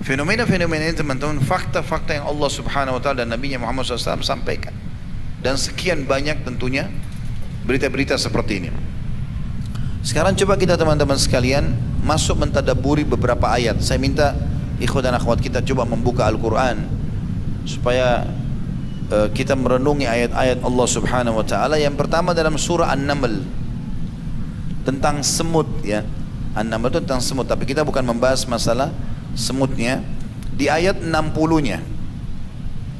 Fenomena-fenomena ini teman-teman, fakta-fakta yang Allah Subhanahu Wa Taala dan Nabi Muhammad SAW sampaikan. Dan sekian banyak tentunya berita-berita seperti ini. Sekarang coba kita teman-teman sekalian masuk mentadabburi beberapa ayat. Saya minta ikhwan dan akhwat kita coba membuka Al-Quran supaya kita merenungi ayat-ayat Allah Subhanahu Wa Taala. Yang pertama dalam surah An-Naml tentang semut, ya. An-Naml itu tentang semut, tapi kita bukan membahas masalah semutnya. Di ayat 60-nya,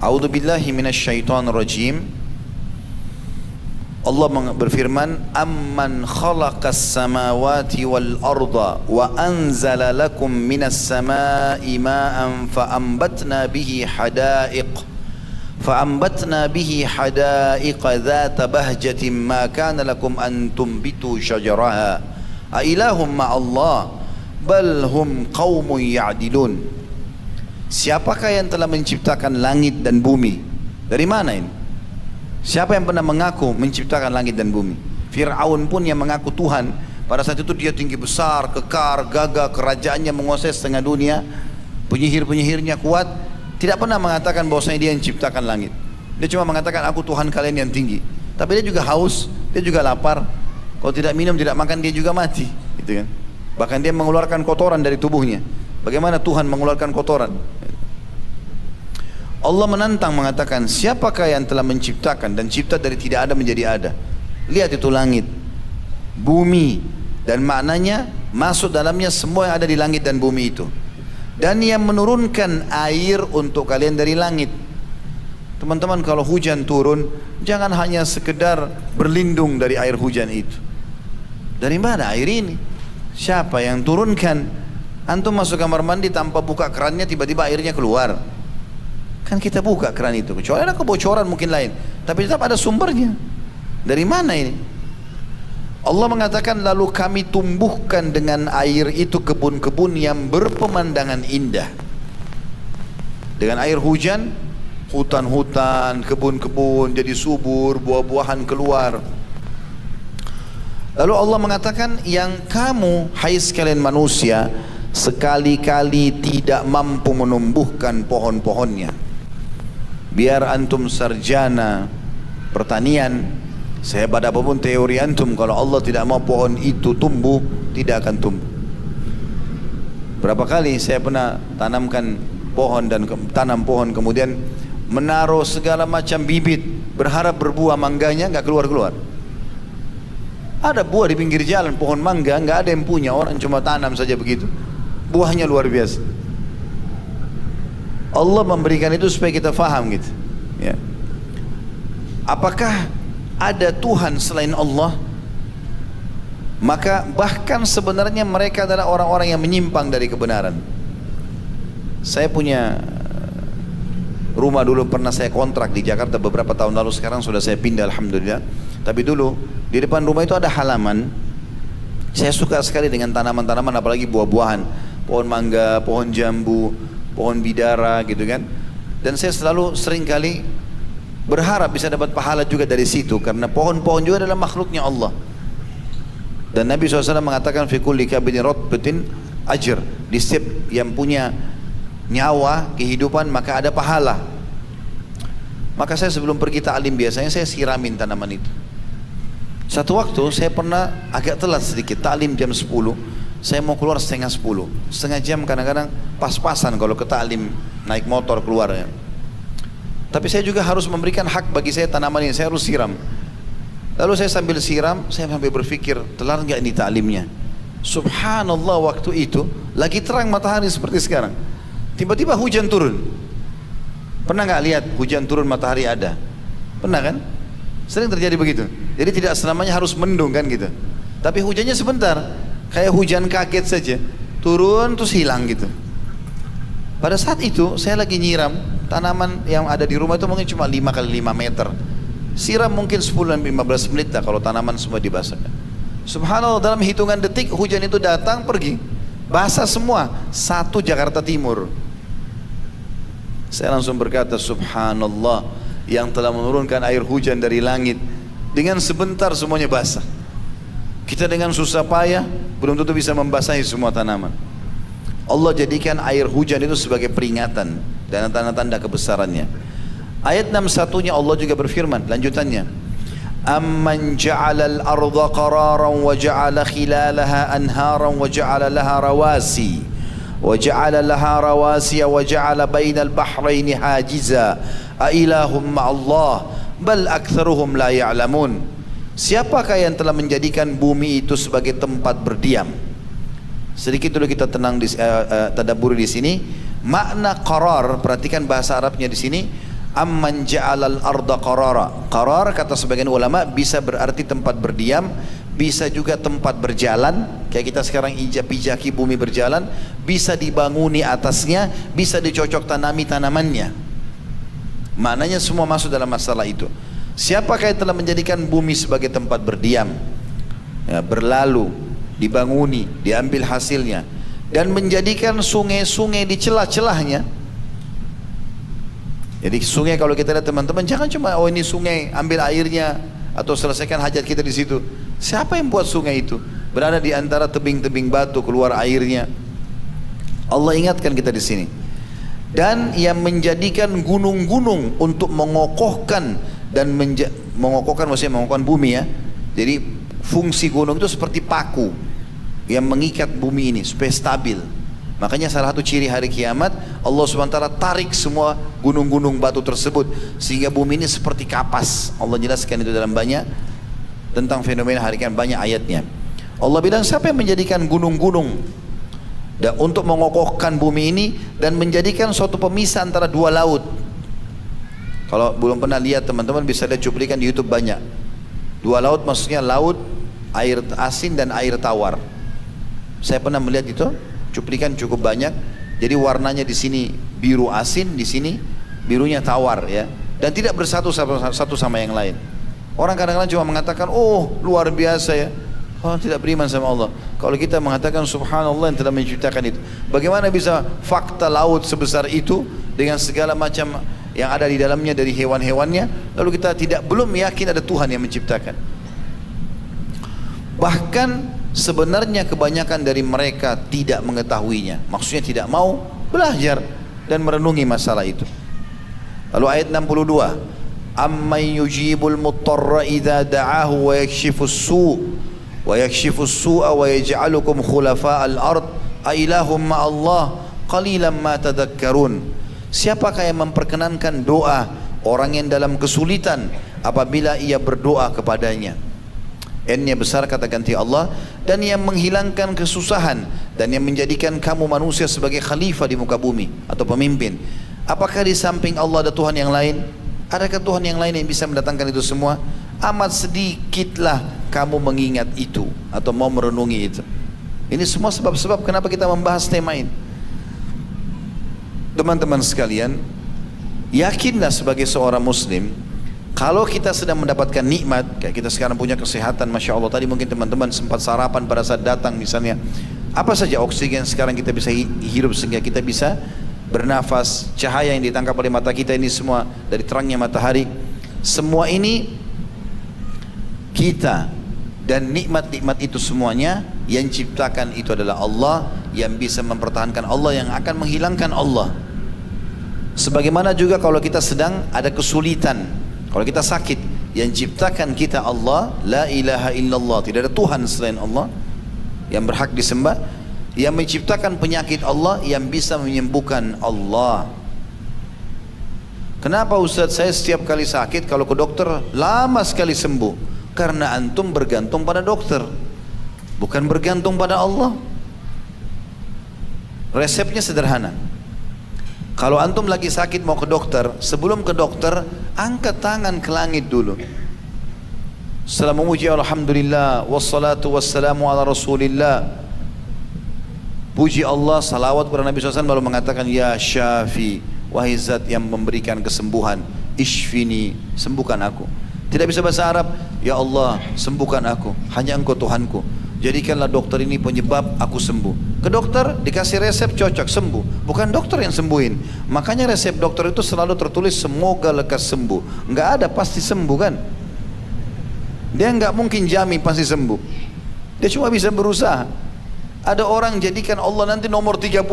A'udzubillahi minasyaitonirrajim, Allah berfirman, amman khalaqas samawati wal arda wa anzala lakum minas samai ma'an fa'ambatna bihi hadaiqa dhata bahjatin ma kana lakum an tumbitu syajaraha a ilahum ma'allah bal hum qaumun ya'dilun. Siapakah yang telah menciptakan langit dan bumi? Dari mana ini? Siapa yang pernah mengaku menciptakan langit dan bumi? Fir'aun pun yang mengaku Tuhan. Pada saat itu dia tinggi besar, kekar, gagah, kerajaannya menguasai setengah dunia, penyihir-penyihirnya kuat, tidak pernah mengatakan bahwasanya dia yang menciptakan langit. Dia cuma mengatakan aku Tuhan kalian yang tinggi. Tapi dia juga haus, dia juga lapar. Kalau tidak minum, tidak makan, dia juga mati, gitu kan? Bahkan dia mengeluarkan kotoran dari tubuhnya. Bagaimana Tuhan mengeluarkan kotoran? Allah menantang mengatakan, siapakah yang telah menciptakan dan cipta dari tidak ada menjadi ada? Lihat itu langit, bumi, dan maknanya masuk dalamnya semua yang ada di langit dan bumi itu. Dan yang menurunkan air untuk kalian dari langit. Teman-teman, kalau hujan turun, jangan hanya sekedar berlindung dari air hujan itu. Dari mana air ini? Siapa yang turunkan? Antum masuk kamar mandi tanpa buka kerannya, tiba-tiba airnya keluar. Kan kita buka keran itu, kecuali ada kebocoran mungkin lain, tapi tetap ada sumbernya. Dari mana ini? Allah mengatakan, lalu kami tumbuhkan dengan air itu kebun-kebun yang berpemandangan indah. Dengan air hujan, hutan-hutan, kebun-kebun jadi subur, buah-buahan keluar. Lalu Allah mengatakan, yang kamu, hai sekalian manusia, sekali-kali tidak mampu menumbuhkan pohon-pohonnya. Biar antum sarjana pertanian, sehebat apapun teori antum, kalau Allah tidak mau pohon itu tumbuh, tidak akan tumbuh. Berapa kali saya pernah tanamkan pohon dan tanam pohon, kemudian menaruh segala macam bibit, berharap berbuah, mangganya nggak keluar-keluar. Ada buah di pinggir jalan, pohon mangga, nggak ada yang punya, orang cuma tanam saja begitu. Buahnya luar biasa. Allah memberikan itu supaya kita faham gitu, ya. Apakah ada Tuhan selain Allah? Maka bahkan sebenarnya mereka adalah orang-orang yang menyimpang dari kebenaran. Saya punya rumah dulu, pernah saya kontrak di Jakarta beberapa tahun lalu, sekarang sudah saya pindah alhamdulillah. Tapi dulu di depan rumah itu ada halaman. Saya suka sekali dengan tanaman-tanaman, apalagi buah-buahan, pohon mangga, pohon jambu, pohon bidara gitu kan. Dan saya sering kali berharap bisa dapat pahala juga dari situ, karena pohon-pohon juga adalah makhluknya Allah. Dan Nabi SAW mengatakan, fi kulli kabidin ratbatin ajr, di setiap yang punya nyawa, kehidupan, maka ada pahala. Maka saya sebelum pergi ta'lim biasanya saya siramin tanaman itu. Satu waktu saya pernah agak telat sedikit, ta'lim jam 10, saya mau keluar setengah 10, setengah jam kadang-kadang pas-pasan kalau ke ta'lim naik motor keluarnya. Tapi saya juga harus memberikan hak bagi saya tanaman ini, saya harus siram. Lalu saya sambil siram, saya sambil berpikir, telat nggak ini ta'limnya? Subhanallah, waktu itu lagi terang matahari seperti sekarang. Tiba-tiba hujan turun. Pernah nggak lihat hujan turun matahari ada? Pernah kan? Sering terjadi begitu. Jadi tidak selamanya harus mendung kan gitu. Tapi hujannya sebentar, kayak hujan kaget saja, turun terus hilang gitu. Pada saat itu saya lagi nyiram tanaman yang ada di rumah itu, mungkin cuma 5 kali 5 meter. Siram mungkin 10 dan 15 menit lah kalau tanaman semua dibasahkan. Subhanallah, dalam hitungan detik hujan itu datang pergi, basah semua, satu Jakarta Timur. Saya langsung berkata, subhanallah, yang telah menurunkan air hujan dari langit, dengan sebentar semuanya basah. Kita dengan susah payah belum tentu bisa membasahi semua tanaman. Allah jadikan air hujan itu sebagai peringatan dan tanda-tanda kebesarannya. Ayat 61-nya Allah juga berfirman, lanjutannya, amman ja'alal arda qararan wa ja'ala khilalaha anharan wa ja'ala laha rawasi wa ja'ala laha rawasiya wa ja'ala bainal bahraini hajiza a ilahum ma'allah bal aktsaruhum la ya'lamun. Siapakah yang telah menjadikan bumi itu sebagai tempat berdiam? Sedikit dulu kita tenang di tadabburi di sini. Makna qarar, perhatikan bahasa Arabnya di sini. Amman ja'alal arda qarara. Qarar kata sebagian ulama bisa berarti tempat berdiam, bisa juga tempat berjalan. Kayak kita sekarang ijak-ijaki bumi berjalan, bisa dibanguni atasnya, bisa dicocok tanami tanamannya. Maknanya semua masuk dalam masalah itu. Siapakah yang telah menjadikan bumi sebagai tempat berdiam, ya, berlalu, dibanguni, diambil hasilnya, dan menjadikan sungai-sungai di celah-celahnya. Jadi sungai kalau kita lihat teman-teman, jangan cuma oh ini sungai, ambil airnya atau selesaikan hajat kita di situ. Siapa yang buat sungai itu? Berada di antara tebing-tebing batu keluar airnya. Allah ingatkan kita di sini. Dan yang menjadikan gunung-gunung untuk mengokohkan dan mengokohkan, maksudnya mengokohkan bumi ya. Jadi fungsi gunung itu seperti paku yang mengikat bumi ini supaya stabil. Makanya salah satu ciri hari kiamat, Allah SWT tarik semua gunung-gunung batu tersebut sehingga bumi ini seperti kapas. Allah jelaskan itu dalam banyak tentang fenomena hari kiamat, banyak ayatnya. Allah bilang siapa yang menjadikan gunung-gunung dan untuk mengokohkan bumi ini dan menjadikan suatu pemisah antara dua laut. Kalau belum pernah lihat teman-teman bisa lihat cuplikan di YouTube banyak. Dua laut maksudnya laut air asin dan air tawar. Saya pernah melihat itu, cuplikan cukup banyak. Jadi warnanya di sini biru asin, di sini birunya tawar ya, dan tidak bersatu satu sama yang lain. Orang kadang-kadang cuma mengatakan, oh luar biasa ya. Oh, tidak beriman sama Allah. Kalau kita mengatakan subhanallah yang telah menciptakan itu. Bagaimana bisa fakta laut sebesar itu dengan segala macam yang ada di dalamnya dari hewan-hewannya, lalu kita belum yakin ada Tuhan yang menciptakan. Bahkan sebenarnya kebanyakan dari mereka tidak mengetahuinya, maksudnya tidak mau belajar dan merenungi masalah itu. Lalu ayat 62, amman yujibul muttarra idza da'ahu wa yakshifus su' wa yakshifus su'a wa yaj'alukum khulafa'al ard a ilahum ma'allah qalilan ma tadhakkarun. Siapakah yang memperkenankan doa orang yang dalam kesulitan apabila ia berdoa kepadanya? N-nya besar kata ganti Allah. Dan yang menghilangkan kesusahan dan yang menjadikan kamu manusia sebagai khalifah di muka bumi atau pemimpin. Apakah di samping Allah ada Tuhan yang lain? Adakah Tuhan yang lain yang bisa mendatangkan itu semua? Amat sedikitlah kamu mengingat itu atau mau merenungi itu. Ini semua sebab-sebab kenapa kita membahas tema ini. Teman-teman sekalian, yakinlah sebagai seorang muslim, kalau kita sedang mendapatkan nikmat, kayak kita sekarang punya kesehatan, Masya Allah, tadi mungkin teman-teman sempat sarapan pada saat datang misalnya, apa saja oksigen sekarang kita bisa hirup sehingga kita bisa bernafas, cahaya yang ditangkap oleh mata kita ini semua dari terangnya matahari, semua ini kita dan nikmat-nikmat itu semuanya yang ciptakan itu adalah Allah, yang bisa mempertahankan Allah, yang akan menghilangkan Allah. Sebagaimana juga kalau kita sedang ada kesulitan, kalau kita sakit, yang ciptakan kita Allah, la ilaha illallah, tidak ada Tuhan selain Allah yang berhak disembah. Yang menciptakan penyakit Allah, yang bisa menyembuhkan Allah. Kenapa Ustaz saya setiap kali sakit kalau ke dokter lama sekali sembuh? Karena antum bergantung pada dokter, bukan bergantung pada Allah. Resepnya sederhana. Kalau antum lagi sakit mau ke dokter, sebelum ke dokter angkat tangan ke langit dulu. Setelah memuji alhamdulillah wassalatu wassalamu ala rasulillah, puji Allah, salawat kepada Nabi SAW, baru mengatakan ya syafi, wahai zat yang memberikan kesembuhan, ishfini, sembuhkan aku. Tidak bisa bahasa Arab, ya Allah sembuhkan aku, hanya engkau Tuhanku, jadikanlah dokter ini penyebab aku sembuh. Ke dokter dikasih resep cocok sembuh, bukan dokter yang sembuhin. Makanya resep dokter itu selalu tertulis semoga lekas sembuh. Nggak ada pasti sembuh kan? Dia nggak mungkin jamin pasti sembuh. Dia cuma bisa berusaha. Ada orang jadikan Allah nanti nomor 30.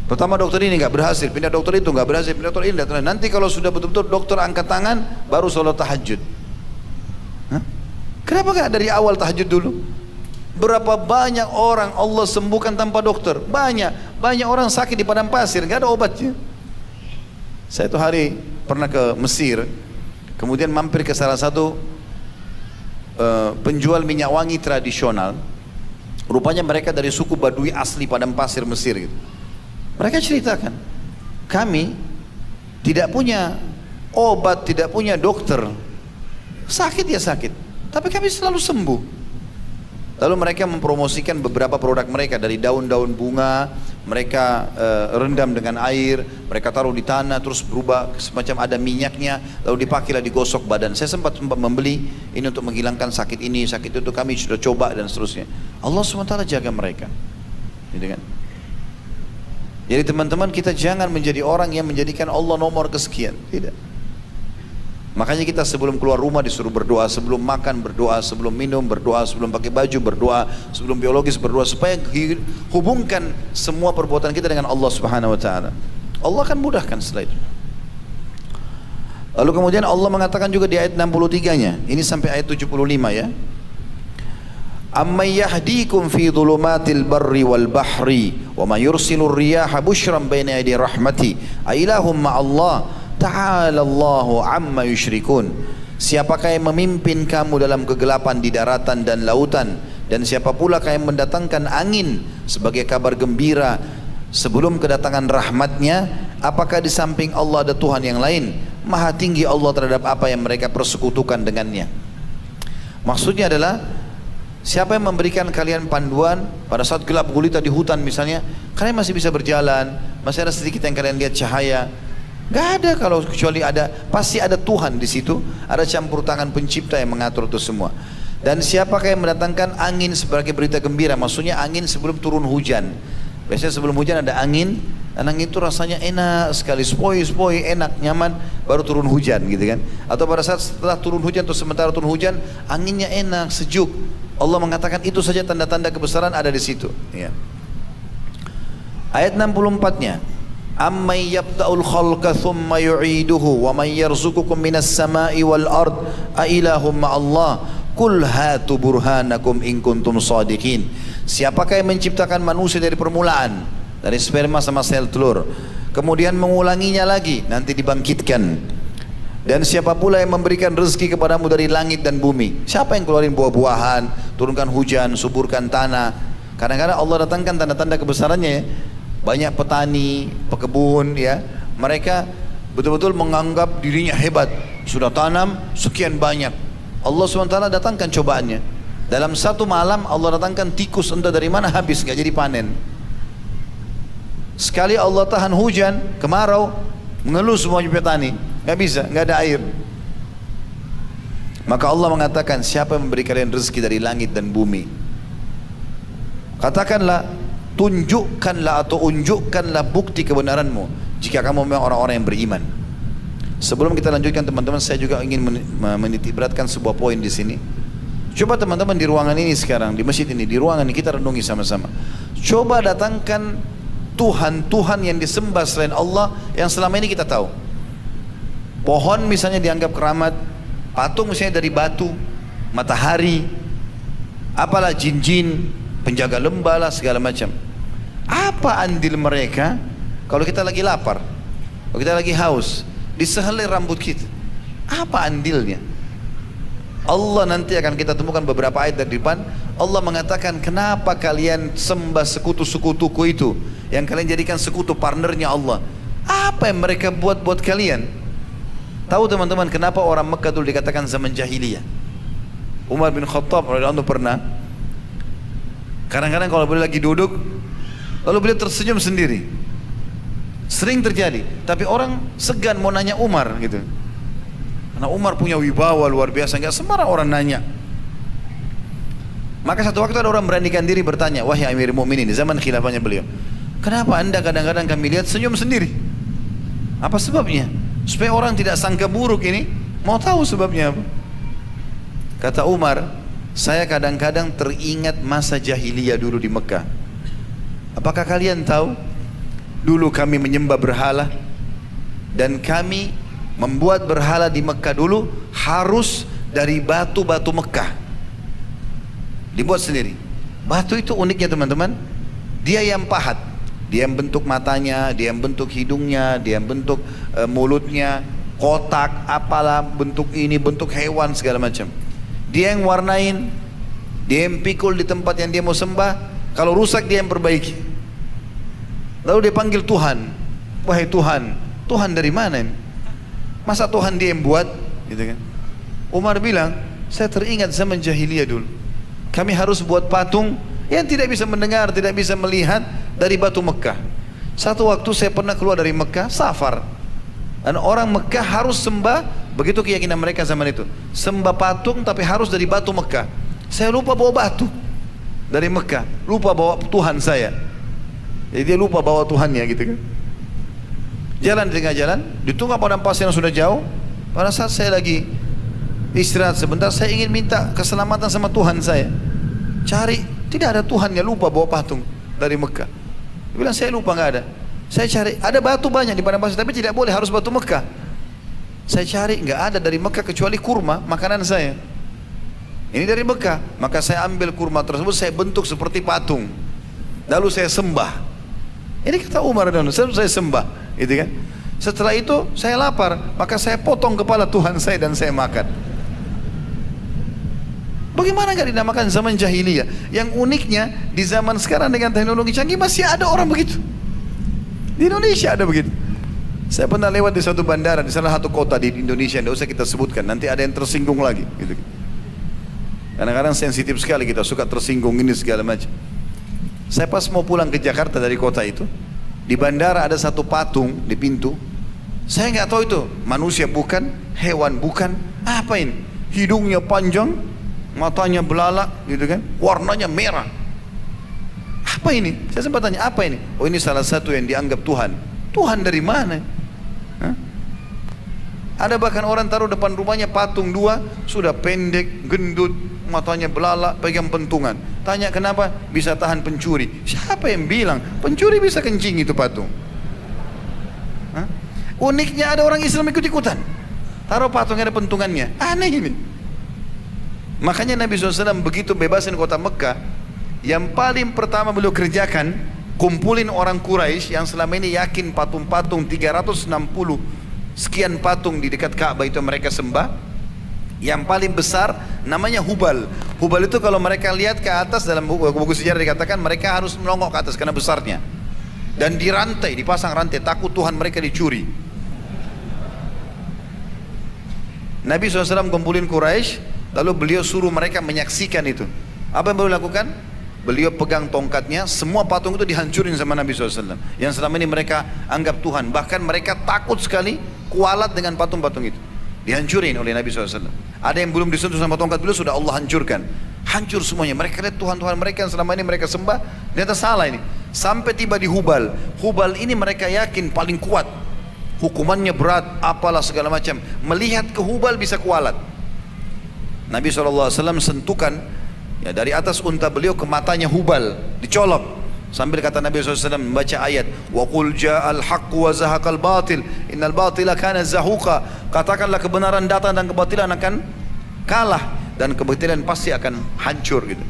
Pertama dokter ini nggak berhasil, pindah dokter itu nggak berhasil, pindah dokter ini nggak. Nanti kalau sudah betul-betul dokter angkat tangan, baru sholat tahajud. Hah? Kenapa nggak dari awal tahajud dulu? Berapa banyak orang Allah sembuhkan tanpa dokter? Banyak orang sakit di padang pasir, nggak ada obatnya. Saya itu hari pernah ke Mesir, kemudian mampir ke salah satu penjual minyak wangi tradisional. Rupanya mereka dari suku Badui asli padang pasir Mesir gitu. Mereka ceritakan, kami tidak punya obat, tidak punya dokter. Sakit ya sakit, tapi kami selalu sembuh. Lalu mereka mempromosikan beberapa produk mereka, dari daun-daun bunga, mereka rendam dengan air, mereka taruh di tanah, terus berubah semacam ada minyaknya, lalu dipakailah digosok badan. Saya sempat membeli ini untuk menghilangkan sakit ini, sakit itu, kami sudah coba dan seterusnya. Allah SWT jaga mereka, gitu kan? Jadi teman-teman, kita jangan menjadi orang yang menjadikan Allah nomor kesekian, tidak. Makanya kita sebelum keluar rumah disuruh berdoa, sebelum makan berdoa, sebelum minum berdoa, sebelum pakai baju berdoa, sebelum biologis berdoa, supaya hubungkan semua perbuatan kita dengan Allah Subhanahu wa taala. Allah akan mudahkan setelah itu. Lalu kemudian Allah mengatakan juga di ayat 63-nya, ini sampai ayat 75 ya. Amman yahdikum fi dhulumatil barri wal bahri wa may yursilur riyaha bushran baina yadi rahmati a ilahum ma'allah ta'ala Allahu amma yusyrikun. Siapakah yang memimpin kamu dalam kegelapan di daratan dan lautan, dan siapa pula yang mendatangkan angin sebagai kabar gembira sebelum kedatangan rahmatnya? Apakah di samping Allah ada Tuhan yang lain? Maha tinggi Allah terhadap apa yang mereka persekutukan dengannya. Maksudnya adalah, siapa yang memberikan kalian panduan pada saat gelap gulita di hutan misalnya, kalian masih bisa berjalan, masih ada sedikit yang kalian lihat cahaya. Gak ada, kalau kecuali ada, pasti ada Tuhan di situ, ada campur tangan pencipta yang mengatur itu semua. Dan siapakah yang mendatangkan angin sebagai berita gembira? Maksudnya angin sebelum turun hujan. Biasanya sebelum hujan ada angin, dan angin itu rasanya enak sekali, sepoi-sepoi, enak, nyaman, baru turun hujan gitu kan. Atau pada saat setelah turun hujan atau sementara turun hujan, anginnya enak, sejuk. Allah mengatakan itu saja tanda-tanda kebesaran ada di situ. Ya. Ayat 64-nya. Amman yabda'ul khalqa thumma yu'iduhu wa man yarzuqukum minas sama'i wal ard a ilahum ma'allah qul hatu burhanakum in kuntum shadiqin. Siapakah yang menciptakan manusia dari permulaan, dari sperma sama sel telur, kemudian mengulanginya lagi, nanti dibangkitkan? Dan siapa pula yang memberikan rezeki kepadamu dari langit dan bumi? Siapa yang keluarin buah-buahan, turunkan hujan, suburkan tanah? Kadang-kadang Allah datangkan tanda-tanda kebesarannya ya. Banyak petani, pekebun ya, mereka betul-betul menganggap dirinya hebat, sudah tanam sekian banyak. Allah SWT datangkan cobaannya. Dalam satu malam Allah datangkan tikus entah dari mana, habis, gak jadi panen. Sekali Allah tahan hujan, kemarau, mengeluh semua petani, gak bisa, gak ada air. Maka Allah mengatakan, siapa yang memberi kalian rezeki dari langit dan bumi? Katakanlah, tunjukkanlah atau unjukkanlah bukti kebenaranmu jika kamu memang orang-orang yang beriman. Sebelum kita lanjutkan teman-teman, saya juga ingin menitik beratkan sebuah poin di sini. Coba teman-teman di ruangan ini sekarang, di masjid ini, di ruangan ini kita renungi sama-sama. Coba datangkan Tuhan yang disembah selain Allah yang selama ini kita tahu. Pohon misalnya dianggap keramat, patung misalnya dari batu, matahari, apalah jin-jin, penjaga lembah lah, segala macam. Apa andil mereka kalau kita lagi lapar, kalau kita lagi haus, disehelai rambut kita? Apa andilnya? Allah nanti akan kita temukan beberapa ayat dari depan. Allah mengatakan, kenapa kalian sembah sekutu-sekutuku itu, yang kalian jadikan sekutu, partnernya Allah? Apa yang mereka buat kalian? Tahu teman-teman kenapa orang Mekah dulu dikatakan zaman jahiliyah? Umar bin Khattab radhiyallahu anhu pernah, kadang-kadang kalau beliau lagi duduk, lalu beliau tersenyum sendiri. Sering terjadi, tapi orang segan mau nanya Umar gitu. Karena Umar punya wibawa luar biasa, nggak sembarang orang nanya. Maka satu waktu ada orang beranikan diri bertanya, wahai Amirul Mukminin, di zaman khilafahnya beliau, kenapa anda kadang-kadang kami lihat senyum sendiri? Apa sebabnya? Supaya orang tidak sangka buruk ini, mau tahu sebabnya apa? Kata Umar, Saya kadang-kadang teringat masa jahiliyah dulu di Mekah. Apakah kalian tahu? Dulu kami menyembah berhala, dan kami membuat berhala di Mekah dulu harus dari batu-batu Mekah. Dibuat sendiri. Batu itu uniknya teman-teman, dia yang pahat, dia yang bentuk matanya, dia yang bentuk hidungnya, dia yang bentuk mulutnya, kotak, apalah bentuk ini, bentuk hewan segala macam. Dia yang warnain, dia yang pikul di tempat yang dia mau sembah. Kalau rusak dia yang perbaiki. Lalu dia panggil Tuhan. Wahai Tuhan, Tuhan dari mana ini? Masa Tuhan dia yang buat? Gitu kan? Umar bilang, saya teringat zaman jahiliyah dulu. Kami harus buat patung yang tidak bisa mendengar, tidak bisa melihat dari batu Mekah. Satu waktu saya pernah keluar dari Mekah, safar. Dan orang Mekah harus sembah, begitu keyakinan mereka zaman itu. Sembah patung tapi harus dari batu Mekah. Saya lupa bawa batu dari Mekah, lupa bawa Tuhan saya. Jadi dia lupa bawa Tuhannya gitu kan. Jalan di tengah jalan, di tengah padang pasir yang sudah jauh. Pada saat saya lagi istirahat sebentar, saya ingin minta keselamatan sama Tuhan saya. Cari, tidak ada Tuhannya, lupa bawa patung dari Mekah. Dia bilang saya lupa, nggak ada. Saya cari, ada batu banyak di padang pasir, tapi tidak boleh, harus batu Mekah. Saya cari, nggak ada dari Mekah kecuali kurma, makanan saya. Ini dari Mekah, maka saya ambil kurma tersebut, saya bentuk seperti patung. Lalu saya sembah. Ini kata Umar dan saya sembah, gitu kan? Setelah itu saya lapar, maka saya potong kepala Tuhan saya dan saya makan. Bagaimana nggak dinamakan zaman jahiliyah? Yang uniknya di zaman sekarang dengan teknologi canggih masih ada orang begitu. Di Indonesia ada begitu. Saya pernah lewat di suatu bandara di salah satu kota di Indonesia, tidak usah kita sebutkan, nanti ada yang tersinggung lagi. Gitu. Kadang-kadang sensitif sekali, kita suka tersinggung ini segala macam. Saya pas mau pulang ke Jakarta dari kota itu, di bandara ada satu patung di pintu. Saya nggak tahu itu manusia bukan, hewan bukan, apa ini? Hidungnya panjang, matanya belalak, gitu kan? Warnanya merah. Apa ini? Saya sempat tanya, apa ini? Oh, ini salah satu yang dianggap Tuhan. Tuhan dari mana? Hah? Ada bahkan orang taruh depan rumahnya patung dua, sudah pendek, gendut, matanya belalak, pegang pentungan. Tanya kenapa? Bisa tahan pencuri. Siapa yang bilang pencuri bisa kencing itu patung? Hah? Uniknya ada orang Islam ikut-ikutan, taruh patung ada pentungannya. Aneh ini. Makanya Nabi SAW begitu bebasin kota Mekah, yang paling pertama beliau kerjakan, kumpulin orang Quraisy yang selama ini yakin patung-patung 360 sekian patung di dekat Ka'bah itu mereka sembah. Yang paling besar namanya Hubal. Hubal itu kalau mereka lihat ke atas, dalam buku sejarah dikatakan mereka harus melongok ke atas karena besarnya. Dan dirantai, dipasang rantai, takut Tuhan mereka dicuri. Nabi SAW kumpulin Quraisy, lalu beliau suruh mereka menyaksikan itu. Apa yang beliau lakukan? Beliau pegang tongkatnya, semua patung itu dihancurin sama Nabi SAW. Yang selama ini mereka anggap Tuhan. Bahkan mereka takut sekali kualat dengan patung-patung itu. Dihancurin oleh Nabi SAW. Ada yang belum disentuh sama tongkat beliau, sudah Allah hancurkan. Hancur semuanya. Mereka lihat Tuhan-Tuhan mereka yang selama ini mereka sembah, ternyata salah ini. Sampai tiba di Hubal. Hubal ini mereka yakin paling kuat. Hukumannya berat, apalah segala macam. Melihat ke Hubal bisa kualat. Nabi SAW sentuhkan ya, dari atas unta beliau ke matanya Hubal, dicolok. Sambil kata Nabi SAW membaca ayat, wa qul ja'al haqq wa zahaqal batil innal batila kana zahuqa. Katakanlah kebenaran datang dan kebatilan akan kalah, dan kebatilan pasti akan hancur gitu.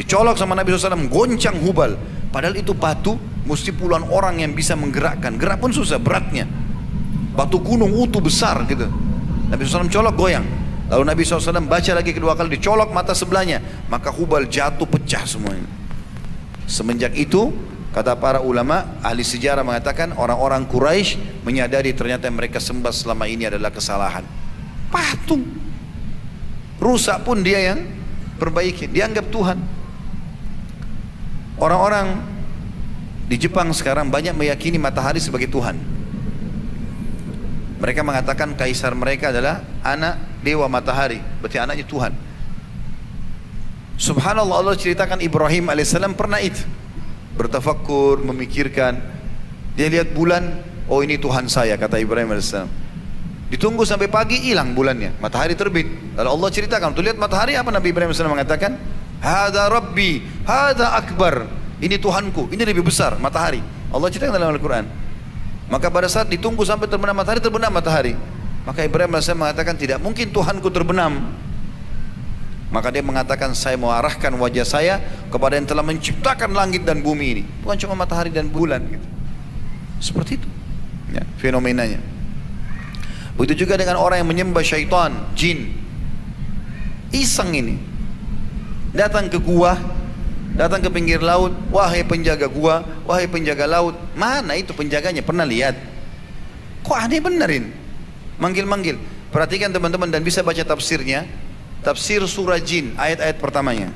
Dicolok sama Nabi SAW, goncang Hubal. Padahal itu batu, mesti puluhan orang yang bisa menggerakkan. Gerak pun susah, beratnya. Batu gunung utuh besar gitu. Nabi SAW colok, goyang. Lalu Nabi SAW baca lagi kedua kali, dicolok mata sebelahnya. Maka Hubal jatuh, pecah semuanya. Semenjak itu, kata para ulama, ahli sejarah mengatakan orang-orang Quraisy menyadari ternyata yang mereka sembah selama ini adalah kesalahan. Patung. Rusak pun dia yang perbaiki, dianggap Tuhan. Orang-orang di Jepang sekarang banyak meyakini matahari sebagai Tuhan. Mereka mengatakan kaisar mereka adalah anak dewa matahari, berarti anaknya Tuhan. Subhanallah, Allah ceritakan Ibrahim alaihissalam pernah itu bertafakkur, memikirkan. Dia lihat bulan, oh ini Tuhan saya, kata Ibrahim alaihissalam. Ditunggu sampai pagi, hilang bulannya, matahari terbit. Lalu Allah ceritakan, tuh lihat matahari, apa Nabi Ibrahim SAW mengatakan? Hada Rabbi, hada Akbar. Ini Tuhanku, ini lebih besar, matahari. Allah ceritakan dalam Al-Quran. Maka pada saat ditunggu sampai terbenam matahari. Maka Ibrahim AS mengatakan, tidak mungkin Tuhanku terbenam. Maka dia mengatakan, saya mau arahkan wajah saya kepada yang telah menciptakan langit dan bumi ini. Bukan cuma matahari dan bulan gitu. Seperti itu ya, fenomenanya. Begitu juga dengan orang yang menyembah syaitan, jin. Iseng ini. Datang ke gua, datang ke pinggir laut, wahai penjaga gua, wahai penjaga laut. Mana itu penjaganya? Pernah lihat? Kok aneh benerin? Manggil-manggil. Perhatikan teman-teman dan bisa baca tafsirnya. Tafsir surah jin, ayat-ayat pertamanya.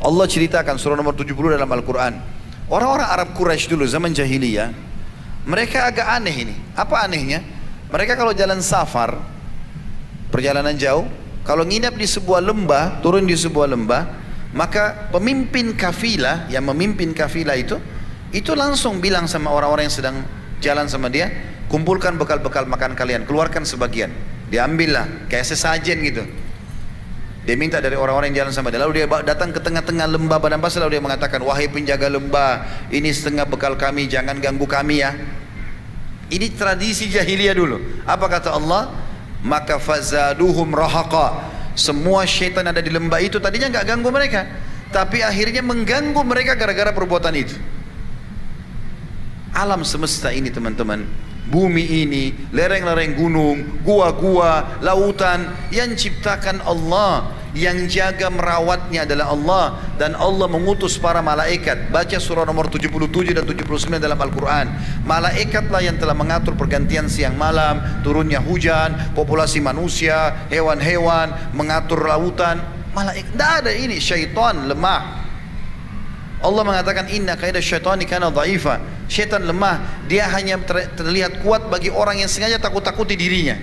Allah ceritakan surah nomor 70 dalam Al-Quran. Orang-orang Arab Quraisy dulu zaman jahiliyah, mereka agak aneh ini. Apa anehnya? Mereka kalau jalan safar, perjalanan jauh, kalau nginap di sebuah lembah, turun di sebuah lembah, maka pemimpin kafilah, yang memimpin kafilah itu langsung bilang sama orang-orang yang sedang jalan sama dia, kumpulkan bekal-bekal makan kalian, keluarkan sebagian. Diambillah, kayak sesajen gitu. Dia minta dari orang-orang yang jalan sama dia. Lalu dia datang ke tengah-tengah lembah padang pasir, lalu dia mengatakan, wahai penjaga lembah, ini setengah bekal kami, jangan ganggu kami ya. Ini tradisi jahiliyah dulu. Apa kata Allah? Maka fazaduhum rahaqa. Semua syaitan ada di lembah itu tadinya nggak ganggu mereka, tapi akhirnya mengganggu mereka gara-gara perbuatan itu. Alam semesta ini teman-teman, bumi ini, lereng-lereng gunung, gua-gua, lautan, yang ciptakan Allah, yang jaga merawatnya adalah Allah, dan Allah mengutus para malaikat. Baca surah nomor 77 dan 79 dalam Al-Quran. Malaikatlah yang telah mengatur pergantian siang malam, turunnya hujan, populasi manusia, hewan-hewan, mengatur lautan. Malaikat, tidak ada ini. Syaitan lemah. Allah mengatakan, inna kaida syaitani kana dha'ifa. Syaitan lemah, dia hanya terlihat kuat bagi orang yang sengaja takut-takuti dirinya.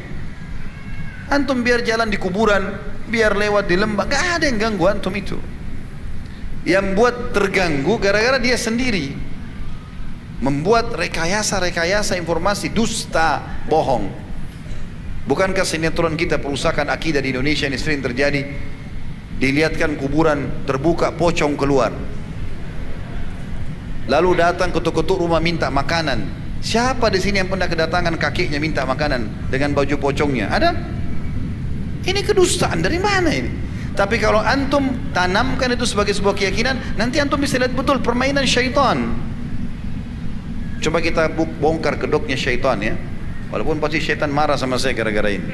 Antum biar jalan di kuburan, biar lewat di lembah, gak ada yang ganggu antum itu. Yang buat terganggu gara-gara dia sendiri membuat rekayasa informasi dusta, bohong. Bukankah sinetron kita perusahaan akidah di Indonesia ini sering terjadi? Dilihatkan kuburan terbuka, pocong keluar, lalu datang ketuk-ketuk rumah minta makanan. Siapa di sini yang pernah kedatangan kakeknya minta makanan dengan baju pocongnya? Ada? Ini kedustaan dari mana ini? Tapi kalau antum tanamkan itu sebagai sebuah keyakinan, nanti antum bisa lihat betul permainan syaitan. Coba kita bongkar kedoknya syaitan ya. Walaupun pasti syaitan marah sama saya gara-gara ini.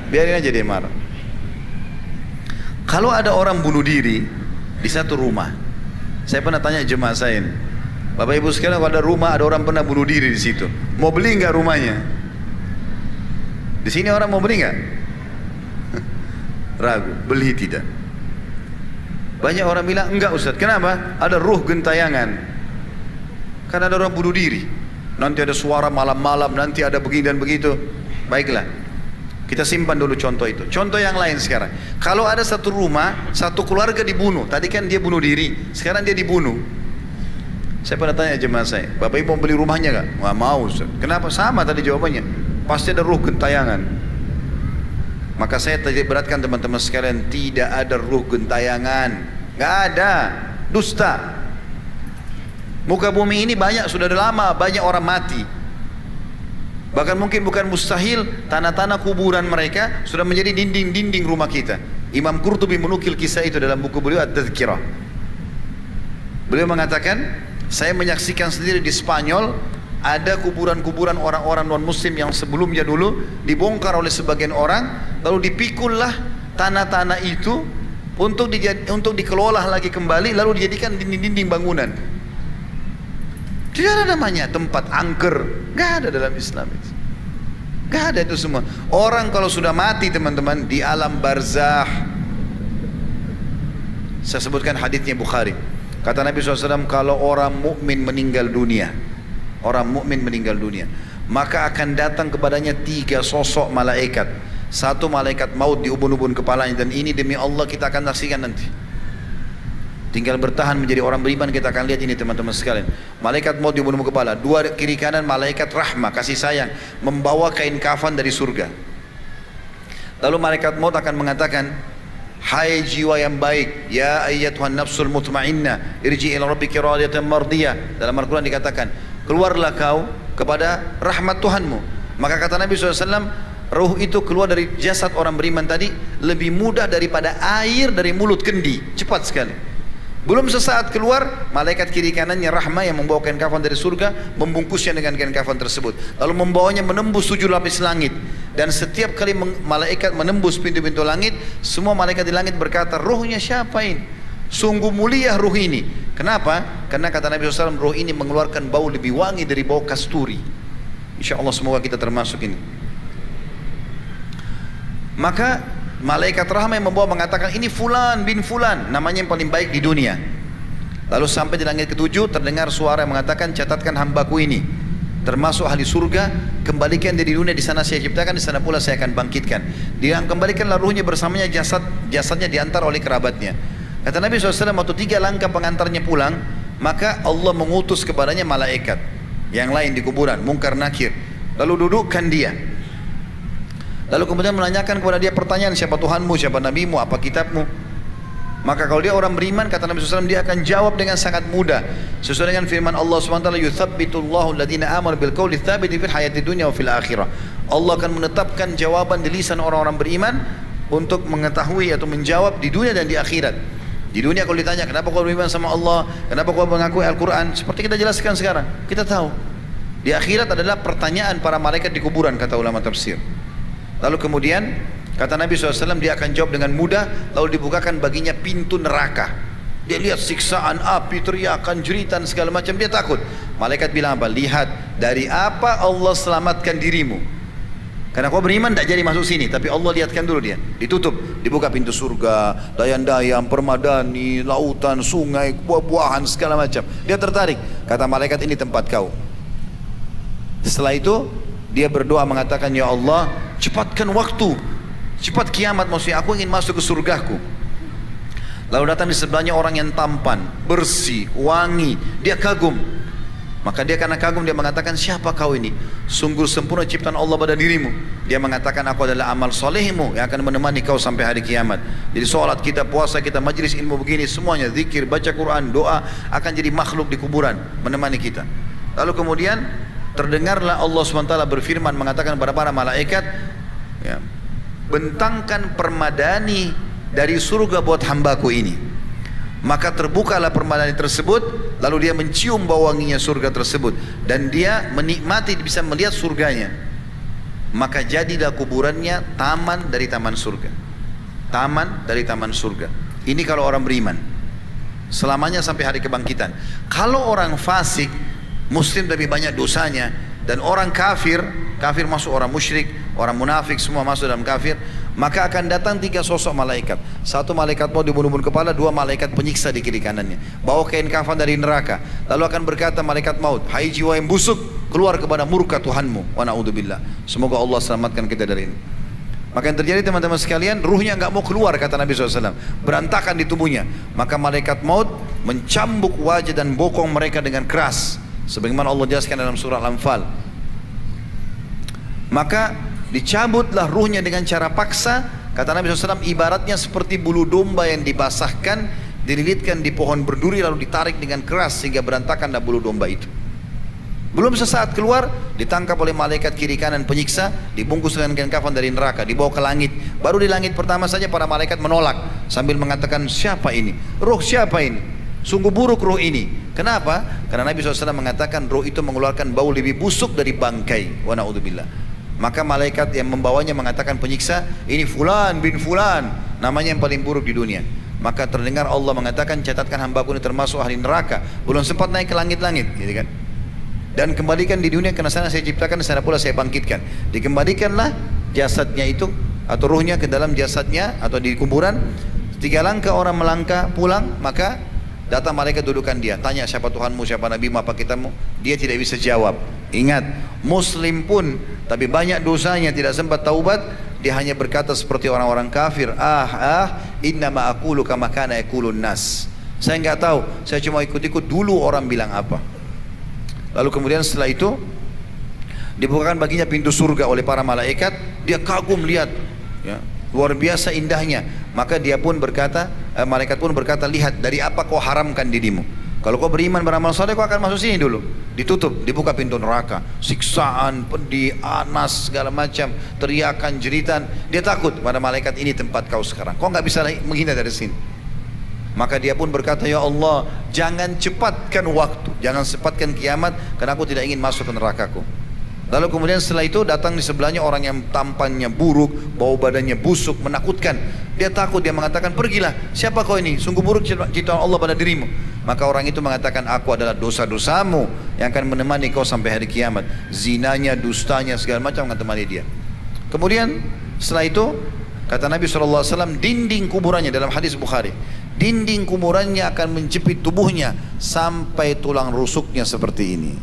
Biarin aja dia marah. Kalau ada orang bunuh diri di satu rumah, saya pernah tanya jemaah saya ini, Bapak Ibu sekalian, kalau ada rumah ada orang pernah bunuh diri di situ, mau beli nggak rumahnya? Di sini orang mau beli nggak? Ragu, beli tidak. Banyak orang bilang enggak Ustaz. Kenapa? Ada ruh gentayangan. Karena ada orang bunuh diri. Nanti ada suara malam-malam, nanti ada begini dan begitu. Baiklah, kita simpan dulu contoh itu. Contoh yang lain sekarang. Kalau ada satu rumah, satu keluarga dibunuh. Tadi kan dia bunuh diri, sekarang dia dibunuh. Saya pernah tanya jemaah saya, Bapak Ibu mau beli rumahnya nggak? Nggak mau Ustaz. Kenapa? Sama tadi jawabannya. Pasti ada ruh gentayangan. Maka saya tadi beratkan teman-teman sekalian, tidak ada ruh gentayangan, nggak ada, dusta. Muka bumi ini banyak, sudah lama banyak orang mati. Bahkan mungkin bukan mustahil, tanah-tanah kuburan mereka sudah menjadi dinding-dinding rumah kita. Imam Qurtubi menukil kisah itu dalam buku beliau At-Tadhkirah. Beliau mengatakan, saya menyaksikan sendiri di Spanyol, ada kuburan-kuburan orang-orang non-muslim yang sebelumnya dulu dibongkar oleh sebagian orang, lalu dipikullah tanah-tanah itu untuk dikelola lagi kembali, lalu dijadikan dinding-dinding bangunan. Tidak ada namanya tempat angker, nggak ada dalam Islam itu. Nggak ada itu semua. Orang kalau sudah mati teman-teman di alam barzah, saya sebutkan haditsnya Bukhari. Kata Nabi SAW, kalau orang mukmin meninggal dunia, maka akan datang kepadanya 3 sosok malaikat. Satu malaikat maut di ubun-ubun kepalanya, dan ini demi Allah kita akan saksikan nanti. Tinggal bertahan menjadi orang beriman. Kita akan lihat ini teman-teman sekalian. Malaikat maut di bunuh kepala, dua kiri kanan malaikat rahmah, kasih sayang, membawa kain kafan dari surga. Lalu malaikat maut akan mengatakan, hai jiwa yang baik, ya ayyatuhan nafsul mutmainnah, irji ila rabbiki radiyatan mardiyah. Dalam Al-Quran dikatakan, keluarlah kau kepada rahmat Tuhanmu. Maka kata Nabi SAW, ruh itu keluar dari jasad orang beriman tadi lebih mudah daripada air dari mulut kendi, cepat sekali. Belum sesaat keluar, malaikat kiri kanannya rahmah yang membawa kain kafan dari surga, membungkusnya dengan kain kafan tersebut, lalu membawanya menembus 7 lapis langit. Dan setiap kali malaikat menembus pintu-pintu langit, semua malaikat di langit berkata, ruhnya siapa ini? Sungguh mulia ruh ini. Kenapa? Karena kata Nabi SAW, ruh ini mengeluarkan bau lebih wangi dari bau kasturi. Insya Allah semoga kita termasuk ini. Maka malaikat rahmah yang membawa mengatakan, ini fulan bin fulan, namanya yang paling baik di dunia. Lalu sampai di langit ke-7 terdengar suara yang mengatakan, catatkan hambaku ini termasuk ahli surga, kembalikan dia di dunia, di sana saya ciptakan, di sana pula saya akan bangkitkan. Dia kembalikanlah ruhnya bersamanya, jasadnya diantar oleh kerabatnya. Kata Nabi SAW, waktu 3 langkah pengantarnya pulang, maka Allah mengutus kepadanya malaikat yang lain di kuburan, Munkar Nakir. Lalu dudukkan dia. Lalu kemudian menanyakan kepada dia pertanyaan, siapa Tuhanmu, siapa Nabimu, apa kitabmu? Maka kalau dia orang beriman, kata Nabi SAW, dia akan jawab dengan sangat mudah. Sesuai dengan firman Allah SWT, yuthabbitullahu alladhina amanu bil qawli tsabiti fil hayati dunya wa fil akhirah. Allah akan menetapkan jawaban di lisan orang-orang beriman untuk mengetahui atau menjawab di dunia dan di akhirat. Di dunia kalau ditanya, kenapa kau beriman sama Allah, kenapa kau mengakui Al-Quran, seperti kita jelaskan sekarang, kita tahu. Di akhirat adalah pertanyaan para malaikat di kuburan, kata ulama tafsir. Lalu kemudian kata Nabi SAW, dia akan jawab dengan mudah, lalu dibukakan baginya pintu neraka. Dia lihat siksaan api, teriakan, jeritan, segala macam, dia takut. Malaikat bilang apa? Lihat, dari apa Allah selamatkan dirimu. Karena kau beriman tidak jadi masuk sini, tapi Allah lihatkan dulu dia. Ditutup, dibuka pintu surga, dayang-dayang, permadani, lautan, sungai, buah-buahan, segala macam. Dia tertarik, kata malaikat, ini tempat kau. Setelah itu dia berdoa mengatakan, ya Allah, cepatkan waktu, cepat kiamat, maksudnya aku ingin masuk ke surgaku. Lalu datang di sebelahnya orang yang tampan, bersih, wangi. Dia kagum. Maka dia karena kagum, dia mengatakan, siapa kau ini? Sungguh sempurna ciptaan Allah pada dirimu. Dia mengatakan, aku adalah amal solehmu yang akan menemani kau sampai hari kiamat. Jadi sholat kita, puasa kita, majlis ilmu begini, semuanya zikir, baca Quran, doa, akan jadi makhluk di kuburan menemani kita. Lalu kemudian terdengarlah Allah SWT berfirman mengatakan kepada para malaikat, ya, bentangkan permadani dari surga buat hambaku ini. Maka terbukalah permadani tersebut, lalu dia mencium bau wanginya surga tersebut, dan dia menikmati, bisa melihat surganya. Maka jadilah kuburannya taman dari taman surga. Taman dari taman surga. Ini kalau orang beriman, selamanya sampai hari kebangkitan. Kalau orang fasik, muslim lebih banyak dosanya, dan orang kafir, kafir masuk orang musyrik, orang munafik, semua masuk dalam kafir, maka akan datang 3 sosok malaikat. 1 malaikat maut di bunuh-bunuh kepala, 2 malaikat penyiksa di kiri kanannya, bawa kain kafan dari neraka. Lalu akan berkata malaikat maut, hai jiwa yang busuk, keluar kepada murka Tuhanmu. Wa na'udzubillah. Semoga Allah selamatkan kita dari ini. Maka yang terjadi teman-teman sekalian, ruhnya enggak mau keluar, kata Nabi SAW, berantakan di tubuhnya. Maka malaikat maut mencambuk wajah dan bokong mereka dengan keras, sebagaimana Allah jelaskan dalam surah Al-Anfal. Maka dicabutlah ruhnya dengan cara paksa. Kata Nabi SAW, ibaratnya seperti bulu domba yang dibasahkan, dililitkan di pohon berduri, lalu ditarik dengan keras sehingga berantakanlah bulu domba itu. Belum sesaat keluar, ditangkap oleh malaikat kiri kanan penyiksa, dibungkus dengan kain kafan dari neraka, dibawa ke langit. Baru di langit pertama saja para malaikat menolak sambil mengatakan, siapa ini? Ruh siapa ini? Sungguh buruk ruh ini. Kenapa? Karena Nabi SAW mengatakan ruh itu mengeluarkan bau lebih busuk dari bangkai. Wa na'udzubillah. Maka malaikat yang membawanya mengatakan penyiksa, ini fulan bin fulan, namanya yang paling buruk di dunia. Maka terdengar Allah mengatakan, catatkan hambaku ini termasuk ahli neraka, belum sempat naik ke langit-langit, gitu kan. Dan kembalikan di dunia, karena sana saya ciptakan, di sana pula saya bangkitkan. Dikembalikanlah jasadnya itu atau ruhnya ke dalam jasadnya atau di kuburan. 3 langkah orang melangkah pulang, maka datang malaikat dudukan dia, tanya siapa Tuhanmu, siapa Nabimu, apa kitabmu. Dia tidak bisa jawab. Ingat, muslim pun tapi banyak dosanya, tidak sempat taubat, dia hanya berkata seperti orang-orang kafir, innama aqulu kama kana yaqulun nas. Saya nggak tahu, saya cuma ikut-ikut dulu orang bilang apa. Lalu kemudian setelah itu dibukakan baginya pintu surga oleh para malaikat. Dia kagum lihat, ya, luar biasa indahnya. Maka dia pun berkata, malaikat pun berkata, lihat dari apa kau haramkan dirimu. Kalau kau beriman beramal saleh, kau akan masuk sini dulu. Ditutup, dibuka pintu neraka, siksaan, pedih, anas, segala macam, teriakan, jeritan. Dia takut pada malaikat, ini tempat kau sekarang. Kau nggak bisa menghindar dari sini. Maka dia pun berkata, ya Allah, jangan cepatkan waktu, jangan cepatkan kiamat, karena aku tidak ingin masuk ke nerakaku. Lalu kemudian setelah itu datang di sebelahnya orang yang tampannya buruk, bau badannya busuk, menakutkan. Dia takut, dia mengatakan, pergilah, siapa kau ini? Sungguh buruk ciptaan Allah pada dirimu. Maka orang itu mengatakan, aku adalah dosa-dosamu yang akan menemani kau sampai hari kiamat. Zinanya, dustanya, segala macam akan temani dia. Kemudian setelah itu kata Nabi SAW, dinding kuburannya dalam hadis Bukhari, dinding kuburannya akan menjepit tubuhnya sampai tulang rusuknya seperti ini.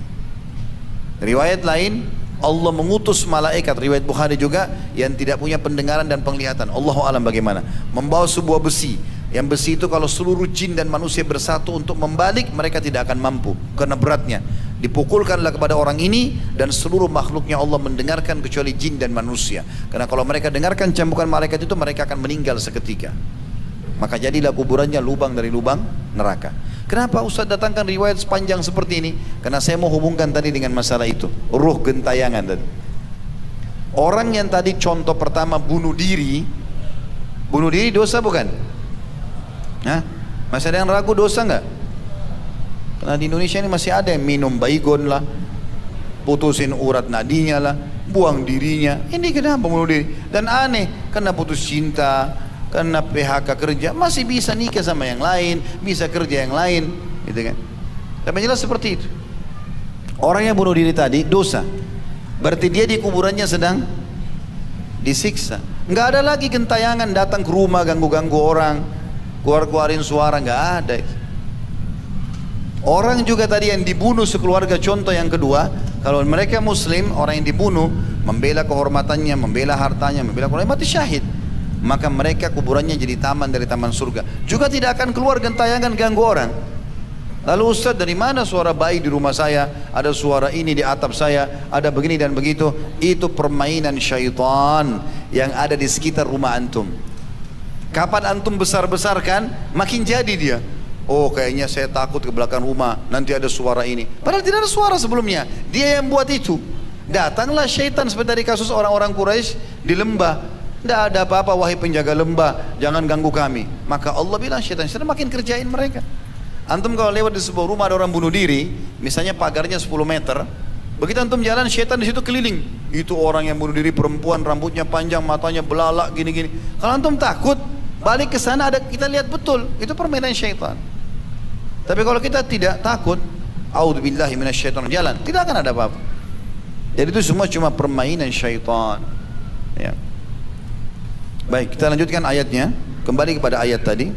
Riwayat lain, Allah mengutus malaikat, riwayat Bukhari juga, yang tidak punya pendengaran dan penglihatan. Allahu alam bagaimana, membawa sebuah besi. Yang besi itu kalau seluruh jin dan manusia bersatu untuk membalik, mereka tidak akan mampu karena beratnya. Dipukulkanlah kepada orang ini, dan seluruh makhluknya Allah mendengarkan kecuali jin dan manusia. Karena kalau mereka dengarkan cambukan malaikat itu, mereka akan meninggal seketika. Maka jadilah kuburannya lubang dari lubang neraka. Kenapa Ustaz datangkan riwayat sepanjang seperti ini? Karena saya mau hubungkan tadi dengan masalah itu, ruh gentayangan tadi. Orang yang tadi contoh pertama bunuh diri dosa bukan? Hah? Masih ada yang ragu dosa nggak? Karena di Indonesia ini masih ada yang minum baygon lah, putusin urat nadinya lah, buang dirinya. Ini kenapa bunuh diri? Dan aneh, karena putus cinta, karena PHK kerja, masih bisa nikah sama yang lain, bisa kerja yang lain, gitu kan? Tapi jelas seperti itu. Orang yang bunuh diri tadi dosa, berarti dia di kuburannya sedang disiksa. Nggak ada lagi gentayangan datang ke rumah ganggu-ganggu orang, keluarin suara, nggak ada. Orang juga tadi yang dibunuh sekeluarga, contoh yang kedua, kalau mereka muslim, orang yang dibunuh membela kehormatannya, membela hartanya, membela keluarga, mati syahid. Maka mereka kuburannya jadi taman dari taman surga. Juga tidak akan keluar gentayangan ganggu orang. Lalu Ustaz, dari mana suara bayi di rumah saya, ada suara ini di atap saya, ada begini dan begitu. Itu permainan syaitan yang ada di sekitar rumah antum. Kapan antum besar-besarkan, makin jadi dia. Oh, kayaknya saya takut ke belakang rumah, nanti ada suara ini. Padahal tidak ada suara sebelumnya, dia yang buat itu. Datanglah syaitan seperti dari kasus orang-orang Quraisy di lembah. Tidak ada apa-apa wahai penjaga lembah, jangan ganggu kami. Maka Allah bilang, syaitan makin kerjain mereka. Antum kalau lewat di sebuah rumah ada orang bunuh diri, misalnya pagarnya 10 meter, begitu antum jalan, syaitan di situ keliling. Itu orang yang bunuh diri, perempuan, rambutnya panjang, matanya belalak, gini-gini. Kalau antum takut, balik ke sana, ada kita lihat betul, itu permainan syaitan. Tapi kalau kita tidak takut, a'udzubillahi minasyaitonir rajim, jalan, tidak akan ada apa-apa. Jadi itu semua cuma permainan syaitan. Ya. Baik, kita lanjutkan ayatnya. Kembali kepada ayat tadi.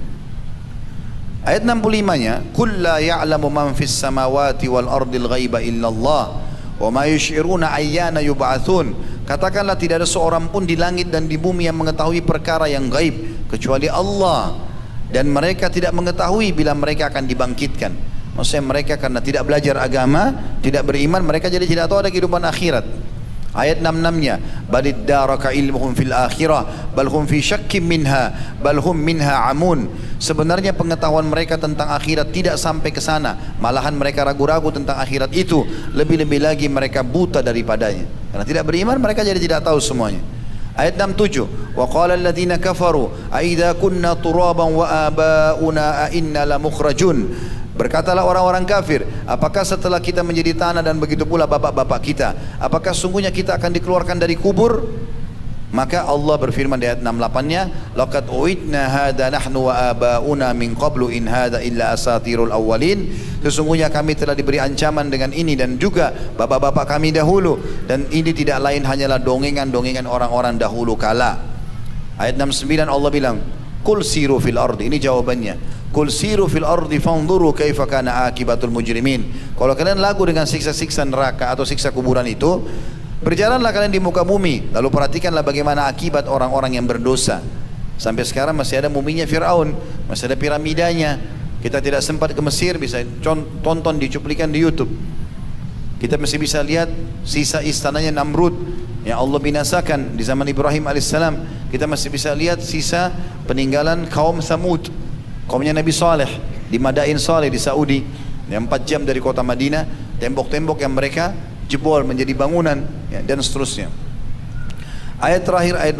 Ayat 65-nya, "Qul la ya'lamu man fis samawati wal ardil ghaiba illallah wa ma yusy'iruna ayyana yub'atsun." Katakanlah, tidak ada seorang pun di langit dan di bumi yang mengetahui perkara yang gaib kecuali Allah, dan mereka tidak mengetahui bila mereka akan dibangkitkan. Maksudnya mereka karena tidak belajar agama, tidak beriman, mereka jadi tidak tahu ada kehidupan akhirat. Ayat 66-nya, "Balid daraka ilmuhum fil akhirah bal hum fi syakkim minha bal hum minha amun." Sebenarnya pengetahuan mereka tentang akhirat tidak sampai ke sana, malahan mereka ragu-ragu tentang akhirat itu, lebih-lebih lagi mereka buta daripadanya. Karena tidak beriman, mereka jadi tidak tahu semuanya. Ayat 67, "Wa qala alladziina kafaru a idza kunna turaban wa abauna a inna lamukhrajun." Berkatalah orang-orang kafir, apakah setelah kita menjadi tanah dan begitu pula bapak-bapak kita, apakah sungguhnya kita akan dikeluarkan dari kubur? Maka Allah berfirman di ayat 68-nya, "Laqad u'idna hadza nahnu wa abauna min qablu in hadza illa asatirul awwalin." Sesungguhnya kami telah diberi ancaman dengan ini dan juga bapak-bapak kami dahulu, dan ini tidak lain hanyalah dongengan-dongengan orang-orang dahulu kala. Ayat 69 Allah bilang, "Qul siru fil ardi." Ini jawabannya. Qul siru fil ardi fanzuru kaifa kana akibatul mujrimin. Kalau kalian lagu dengan siksa-siksa neraka atau siksa kuburan itu, berjalanlah kalian di muka bumi, lalu perhatikanlah bagaimana akibat orang-orang yang berdosa. Sampai sekarang masih ada muminya Fir'aun, masih ada piramidanya, Kita tidak sempat ke Mesir, bisa tonton di cuplikan di YouTube. Kita masih bisa lihat sisa istananya Namrud yang Allah binasakan di zaman Ibrahim alaihissalam. Kita masih bisa lihat sisa peninggalan kaum Thamud, kaumnya Nabi Saleh di Madain Saleh di Saudi, yang 4 jam dari kota Madinah, tembok-tembok yang mereka jebol menjadi bangunan, ya, dan seterusnya. Ayat terakhir ayat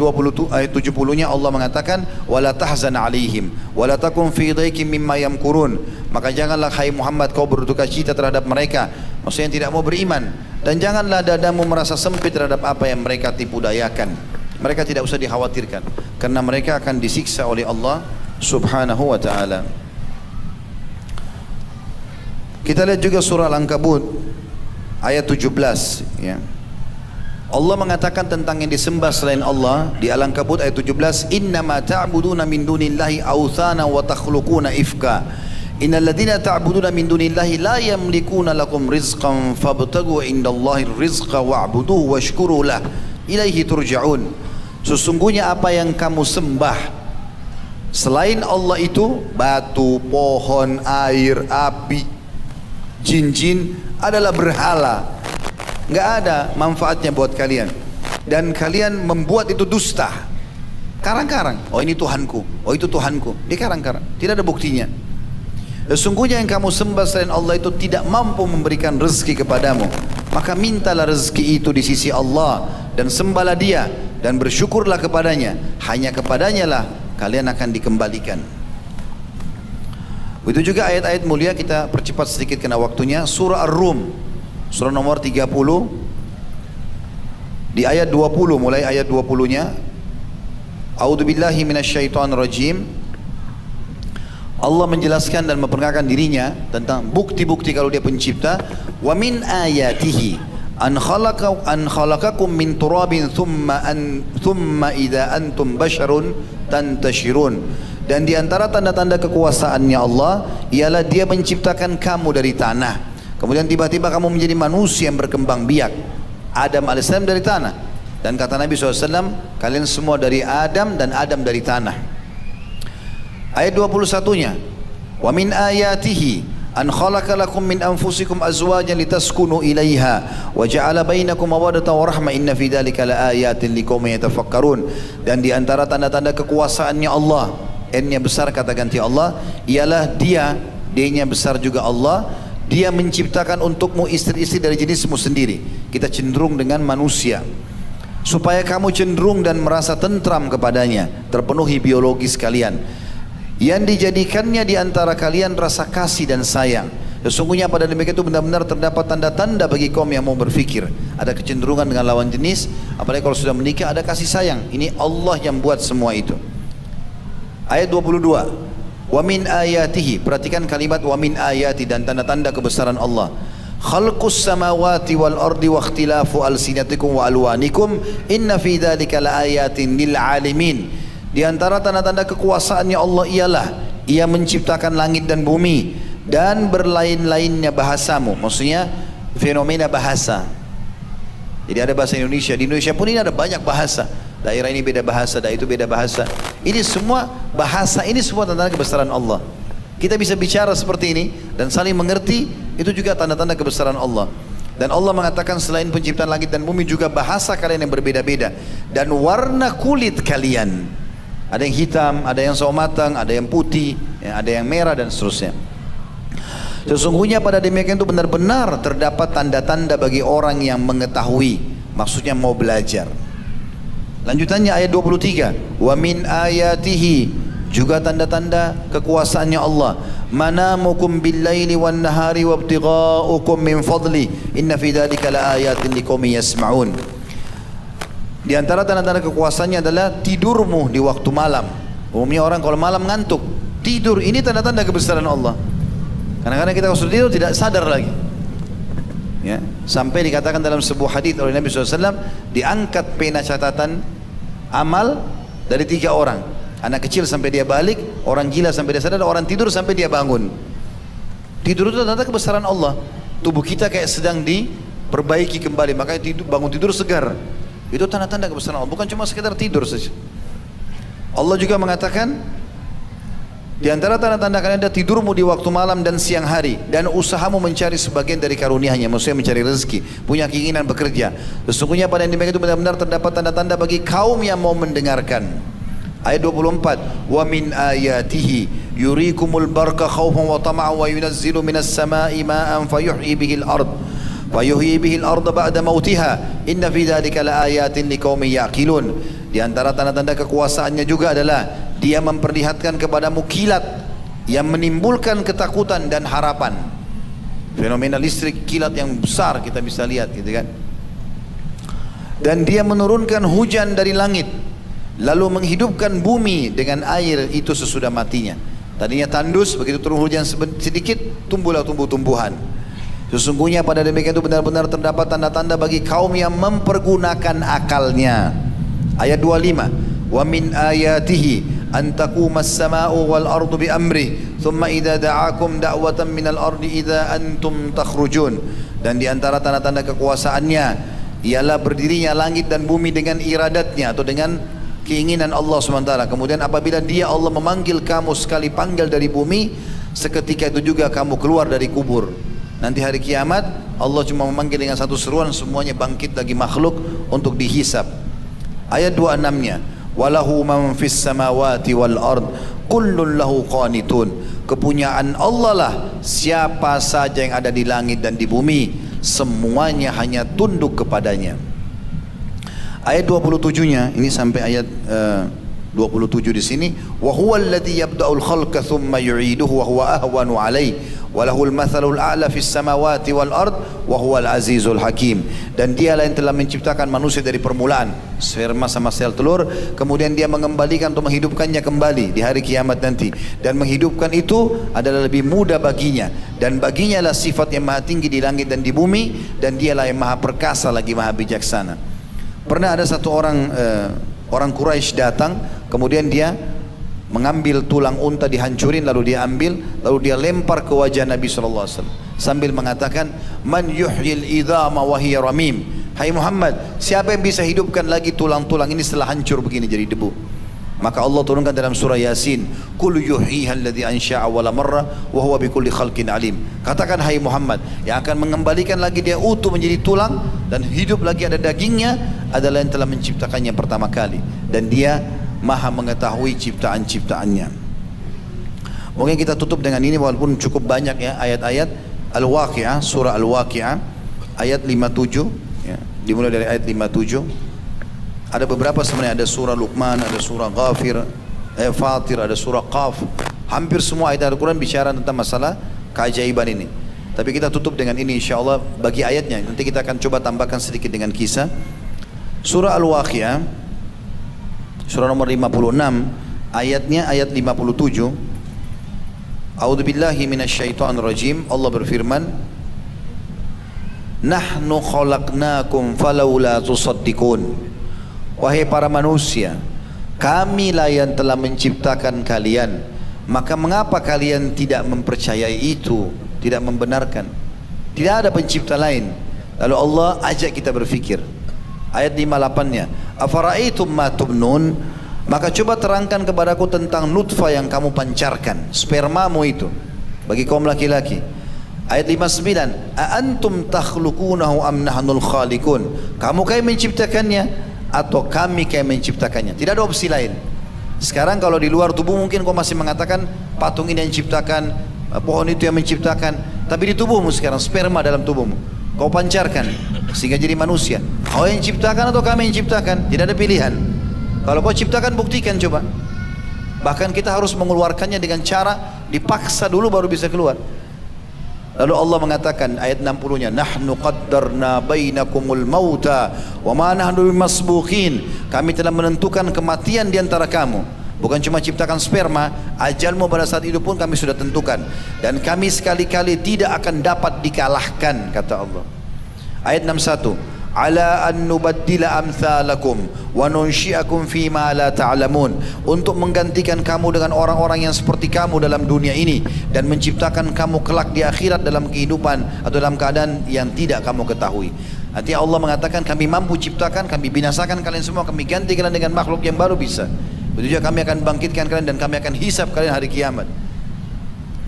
70-nya Allah mengatakan wala tahzan alaihim wala takum fi dhaikin mimma yamkurun, maka janganlah hai Muhammad kau berduka cita terhadap mereka, maksudnya yang tidak mau beriman, dan janganlah dadamu merasa sempit terhadap apa yang mereka tipu dayakan. Mereka tidak usah dikhawatirkan karena mereka akan disiksa oleh Allah Subhanahu wa taala. Kita lihat juga surah Al-Ankabut ayat 17, ya. Allah mengatakan tentang yang disembah selain Allah di Al-Ankabut ayat 17, innama ta'buduna min dunillahi awthana wa takhluquna ifka innal ladzina ta'buduna min dunillahi la yamlikuna lakum rizqan fabtagu indallahi rizqa wa'buduhu washkuru lah ilaihi turja'un. Sesungguhnya apa yang kamu sembah selain Allah itu, batu, pohon, air, api, jin-jin, adalah berhala. Nggak ada manfaatnya buat kalian, dan kalian membuat itu dusta, karang-karang. Oh ini Tuhanku, oh itu Tuhanku, dia karang-karang, tidak ada buktinya. Sesungguhnya yang kamu sembah selain Allah itu tidak mampu memberikan rezeki kepadamu, maka mintalah rezeki itu di sisi Allah dan sembahlah Dia dan bersyukurlah kepadanya. Hanya kepadanya lah kalian akan dikembalikan. Itu juga ayat-ayat mulia, kita percepat sedikit karena waktunya. Surah Ar-Rum surah nomor 30 di ayat 20, mulai ayat 20-nya. A'udzubillahi minasyaitonirrajim. Allah menjelaskan dan memperkenalkan dirinya tentang bukti-bukti kalau Dia pencipta. Wa min ayatihi an khalaqakum min turabin thumma idza antum basharun tantashirun. Dan di antara tanda-tanda kekuasaannya Allah ialah Dia menciptakan kamu dari tanah, kemudian tiba-tiba kamu menjadi manusia yang berkembang biak. Adam alaihissalam dari tanah, dan kata Nabi SAW, kalian semua dari Adam dan Adam dari tanah. Ayat 21-nya, wa min ayatihi an khalaqa lakum min anfusikum azwajan litaskunu ilaiha wa ja'ala bainakum mawaddatan wa rahmah inna fi dzalika laayatin liqaumin yatafakkarun. Dan di antara tanda-tanda kekuasaannya Allah, N-nya besar kata ganti Allah, ialah Dia, D-nya besar juga Allah, Dia menciptakan untukmu istri-istri dari jenismu sendiri. Kita cenderung dengan manusia, supaya kamu cenderung dan merasa tentram kepadanya, terpenuhi biologis kalian. Yang dijadikannya di antara kalian rasa kasih dan sayang. Sesungguhnya pada demikian itu benar-benar terdapat tanda-tanda bagi kaum yang mau berfikir. Ada kecenderungan dengan lawan jenis, apalagi kalau sudah menikah ada kasih sayang. Ini Allah yang buat semua itu. Ayat 22. Wa min ayatihi, perhatikan kalimat wa min ayati, dan tanda-tanda kebesaran Allah. Khalqus samawati wal ardi wa ikhtilafu alsinatikum wa alwanikum inna fi dzalika laayatin lil alimin. Di antara tanda-tanda kekuasaannya Allah ialah Ia menciptakan langit dan bumi dan berlain-lainnya bahasamu, maksudnya fenomena bahasa. Jadi ada bahasa Indonesia, di Indonesia pun ini ada banyak bahasa. Daerah ini beda bahasa, daerah itu beda bahasa. Ini semua bahasa, ini semua tanda-tanda kebesaran Allah. Kita bisa bicara seperti ini dan saling mengerti, itu juga tanda-tanda kebesaran Allah. Dan Allah mengatakan selain penciptaan langit dan bumi juga bahasa kalian yang berbeda-beda dan warna kulit kalian. Ada yang hitam, ada yang sawo matang, ada yang putih, ya, ada yang merah dan seterusnya. Sesungguhnya pada demikian itu benar-benar terdapat tanda-tanda bagi orang yang mengetahui, maksudnya mau belajar. Lanjutannya ayat 23, wa min ayatihi, juga tanda-tanda kekuasaannya Allah, manamukum bil-laili wan nahari wabtigha'ukum min fadli inna fi dzalika laayatin liqaumin yasma'un. Di antara tanda-tanda kekuasaannya adalah tidurmu di waktu malam. Umumnya orang kalau malam ngantuk, tidur, ini tanda-tanda kebesaran Allah. Kadang-kadang kita kalau sudah tidur tidak sadar lagi, ya, sampai dikatakan dalam sebuah hadis oleh Nabi SAW, diangkat pena catatan amal dari 3 orang. Anak kecil sampai dia balik, orang gila sampai dia sadar, orang tidur sampai dia bangun. Tidur itu tanda kebesaran Allah. Tubuh kita kayak sedang diperbaiki kembali, makanya bangun tidur segar. Itu tanda-tanda kebesaran Allah, bukan cuma sekedar tidur saja. Allah juga mengatakan Di antara tanda-tanda kalian ada tidurmu di waktu malam dan siang hari, dan usahamu mencari sebagian dari karunia-Nya, maksudnya mencari rezeki, punya keinginan bekerja. Sesungguhnya pada yang demikian itu benar-benar terdapat tanda-tanda bagi kaum yang mau mendengarkan. Ayat 24, wa min ayatihi yurikumul barqa khawfan wa tama'an wa yunazzilu minas sama'i ma'an fayuhyi bihil ard ba'da mautiha inna fi dzalika laayatin liqaumin yaqilun. Di antara tanda-tanda kekuasaannya juga adalah dia memperlihatkan kepadamu kilat yang menimbulkan ketakutan dan harapan. Fenomena listrik kilat yang besar kita bisa lihat gitu kan. Dan dia menurunkan hujan dari langit, lalu menghidupkan bumi dengan air itu sesudah matinya. Tadinya tandus, begitu turun hujan sedikit, tumbuhlah tumbuh-tumbuhan. Sesungguhnya pada demikian itu benar-benar terdapat tanda-tanda bagi kaum yang mempergunakan akalnya. Ayat 25, wa min ayatihi an taqumas sama'u wal ardu bi amri thumma idza da'akum da'watan minal ardi idza antum takhrujun. Dan di antara tanda-tanda kekuasaannya ialah berdirinya langit dan bumi dengan iradatnya atau dengan keinginan Allah SWT. Kemudian apabila dia Allah memanggil kamu sekali panggil dari bumi, seketika itu juga kamu keluar dari kubur. Nanti hari kiamat Allah cuma memanggil dengan satu seruan, semuanya bangkit lagi makhluk untuk dihisab. Ayat 26-nya, walahu man fis samawati wal ard kullun lahu qanitun. Kepunyaan Allah lah siapa saja yang ada di langit dan di bumi, semuanya hanya tunduk kepadanya. Ayat 27-nya ini sampai ayat 27 di sini, wa huwal ladzi yabda'ul khalqa thumma yu'iduhu wa huwa ahwanu 'alaihi wa lahul mathalul a'la fis samawati wal ard wa huwal azizul hakim. Dan dialah yang telah menciptakan manusia dari permulaan, sperma sama sel telur, kemudian dia mengembalikan atau menghidupkannya kembali di hari kiamat nanti, dan menghidupkan itu adalah lebih mudah baginya, dan baginya lah sifat yang maha tinggi di langit dan di bumi, dan dialah yang maha perkasa lagi maha bijaksana. Pernah ada satu orang Quraisy datang, kemudian dia mengambil tulang unta dihancurin, lalu dia ambil, lalu dia lempar ke wajah Nabi SAW sambil mengatakan, man yuhyil idhama wa hiya ramim. Hai Muhammad, siapa yang bisa hidupkan lagi tulang-tulang ini setelah hancur begini jadi debu? Maka Allah turunkan dalam surah Yasin, qul yuhyiha alladhi ansha'a wala marra wa huwa bikulli khalqin alim. Katakan hai Muhammad, yang akan mengembalikan lagi dia utuh menjadi tulang dan hidup lagi ada dagingnya adalah yang telah menciptakannya pertama kali, dan dia maha mengetahui ciptaan-ciptaannya. Mungkin kita tutup dengan ini walaupun cukup banyak ya ayat-ayat Al-Waqi'ah, surah Al-Waqi'ah ayat 57 ya, dimulai dari ayat 57. Ada beberapa sebenarnya, ada surah Luqman, ada surah Ghafir, Fatir, ada surah Qaf. Hampir semua ayat Al-Quran bicara tentang masalah keajaiban ini. Tapi kita tutup dengan ini insyaAllah bagi ayatnya. Nanti kita akan coba tambahkan sedikit dengan kisah. Surah Al-Waqi'ah, surah nomor 56, ayatnya ayat 57. A'udzubillahi minasyaitonir rajim. Allah berfirman, nahnu khalaqnakum falawla tusaddiqun. Wahai para manusia, kamilah yang telah menciptakan kalian, maka mengapa kalian tidak mempercayai itu, tidak membenarkan? Tidak ada pencipta lain. Lalu Allah ajak kita berfikir. Ayat 58-nya, afara'aitum ma tubnun, maka coba terangkan kepadaku tentang nutfah yang kamu pancarkan, spermamu itu bagi kaum laki-laki. Ayat 59, a antum takhluqunahu am nahnul khaliqun, kamu kaya menciptakannya atau kami kayak menciptakannya? Tidak ada opsi lain. Sekarang kalau di luar tubuh mungkin kau masih mengatakan patung ini yang menciptakan, pohon itu yang menciptakan, tapi di tubuhmu sekarang sperma dalam tubuhmu kau pancarkan sehingga jadi manusia. Kau yang ciptakan atau kami yang ciptakan? Tidak ada pilihan. Kalau kau ciptakan, buktikan coba. Bahkan kita harus mengeluarkannya dengan cara dipaksa dulu baru bisa keluar. Lalu Allah mengatakan ayat 60-nya, nahnu qaddarna bainakumul mauta wa ma nahnu bimasbuqin. Kami telah menentukan kematian di antara kamu. Bukan cuma ciptakan sperma, ajalmu pada saat itu pun kami sudah tentukan, dan kami sekali-kali tidak akan dapat dikalahkan, kata Allah. Ayat 61, ala an nubaddila amthalakum wa nunsyi'akum fi ma la ta'lamun, untuk menggantikan kamu dengan orang-orang yang seperti kamu dalam dunia ini dan menciptakan kamu kelak di akhirat dalam kehidupan atau dalam keadaan yang tidak kamu ketahui. Artinya Allah mengatakan kami mampu ciptakan, kami binasakan kalian semua, kami ganti kalian dengan makhluk yang baru bisa. Begitu juga kami akan bangkitkan kalian dan kami akan hisab kalian hari kiamat.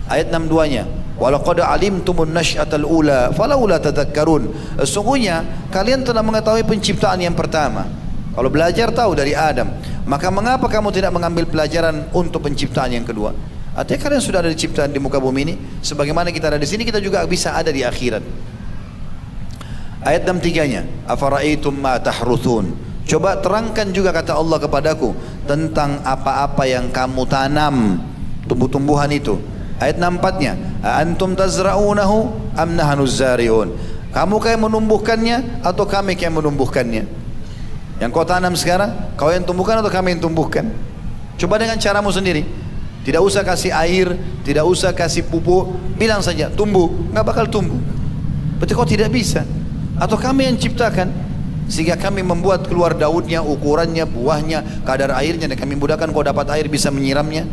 Ayat 62-nya, walaqad alimtumun nasy'atal ula falaula tadhakkarun. Sesungguhnya kalian telah mengetahui penciptaan yang pertama. Kalau belajar tahu dari Adam, maka mengapa kamu tidak mengambil pelajaran untuk penciptaan yang kedua? Artinya kalian sudah ada diciptakan di muka bumi ini, sebagaimana kita ada di sini, kita juga bisa ada di akhirat. Ayat 63-nya, afara'aitum ma tahruthun. Coba terangkan juga kata Allah kepadaku tentang apa-apa yang kamu tanam, tumbuh-tumbuhan itu. Ayat 64-nya, antum tazra'unahu am nahnuz zari'un. Kamu yang menumbuhkannya atau kami yang menumbuhkannya? Yang kau tanam sekarang, kau yang tumbuhkan atau kami yang tumbuhkan? Coba dengan caramu sendiri. Tidak usah kasih air, tidak usah kasih pupuk, bilang saja tumbuh, nggak bakal tumbuh. Berarti kau tidak bisa. Atau kami yang ciptakan, sehingga kami membuat keluar daunnya, ukurannya, buahnya, kadar airnya, dan kami mudahkan kau dapat air bisa menyiramnya.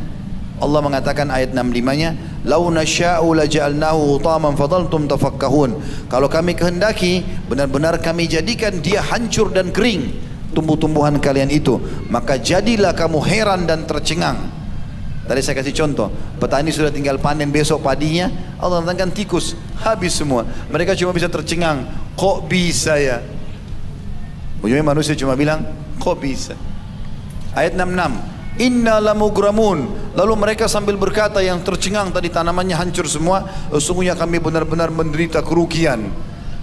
Allah mengatakan ayat 65-nya, lau nasya'u laja'alnahu hutaman fadhaltum tafakkahun. Kalau kami kehendaki, benar-benar kami jadikan dia hancur dan kering, tumbuh-tumbuhan kalian itu, maka jadilah kamu heran dan tercengang. Tadi saya kasih contoh, petani sudah tinggal panen besok padinya, Allah datangkan tikus, habis semua. Mereka cuma bisa tercengang, kok bisa ya? Ujungnya manusia cuma bilang, kok bisa? Ayat 66, inna lamugramun. Lalu mereka sambil berkata yang tercengang tadi tanamannya hancur semua, sesungguhnya kami benar-benar menderita kerugian.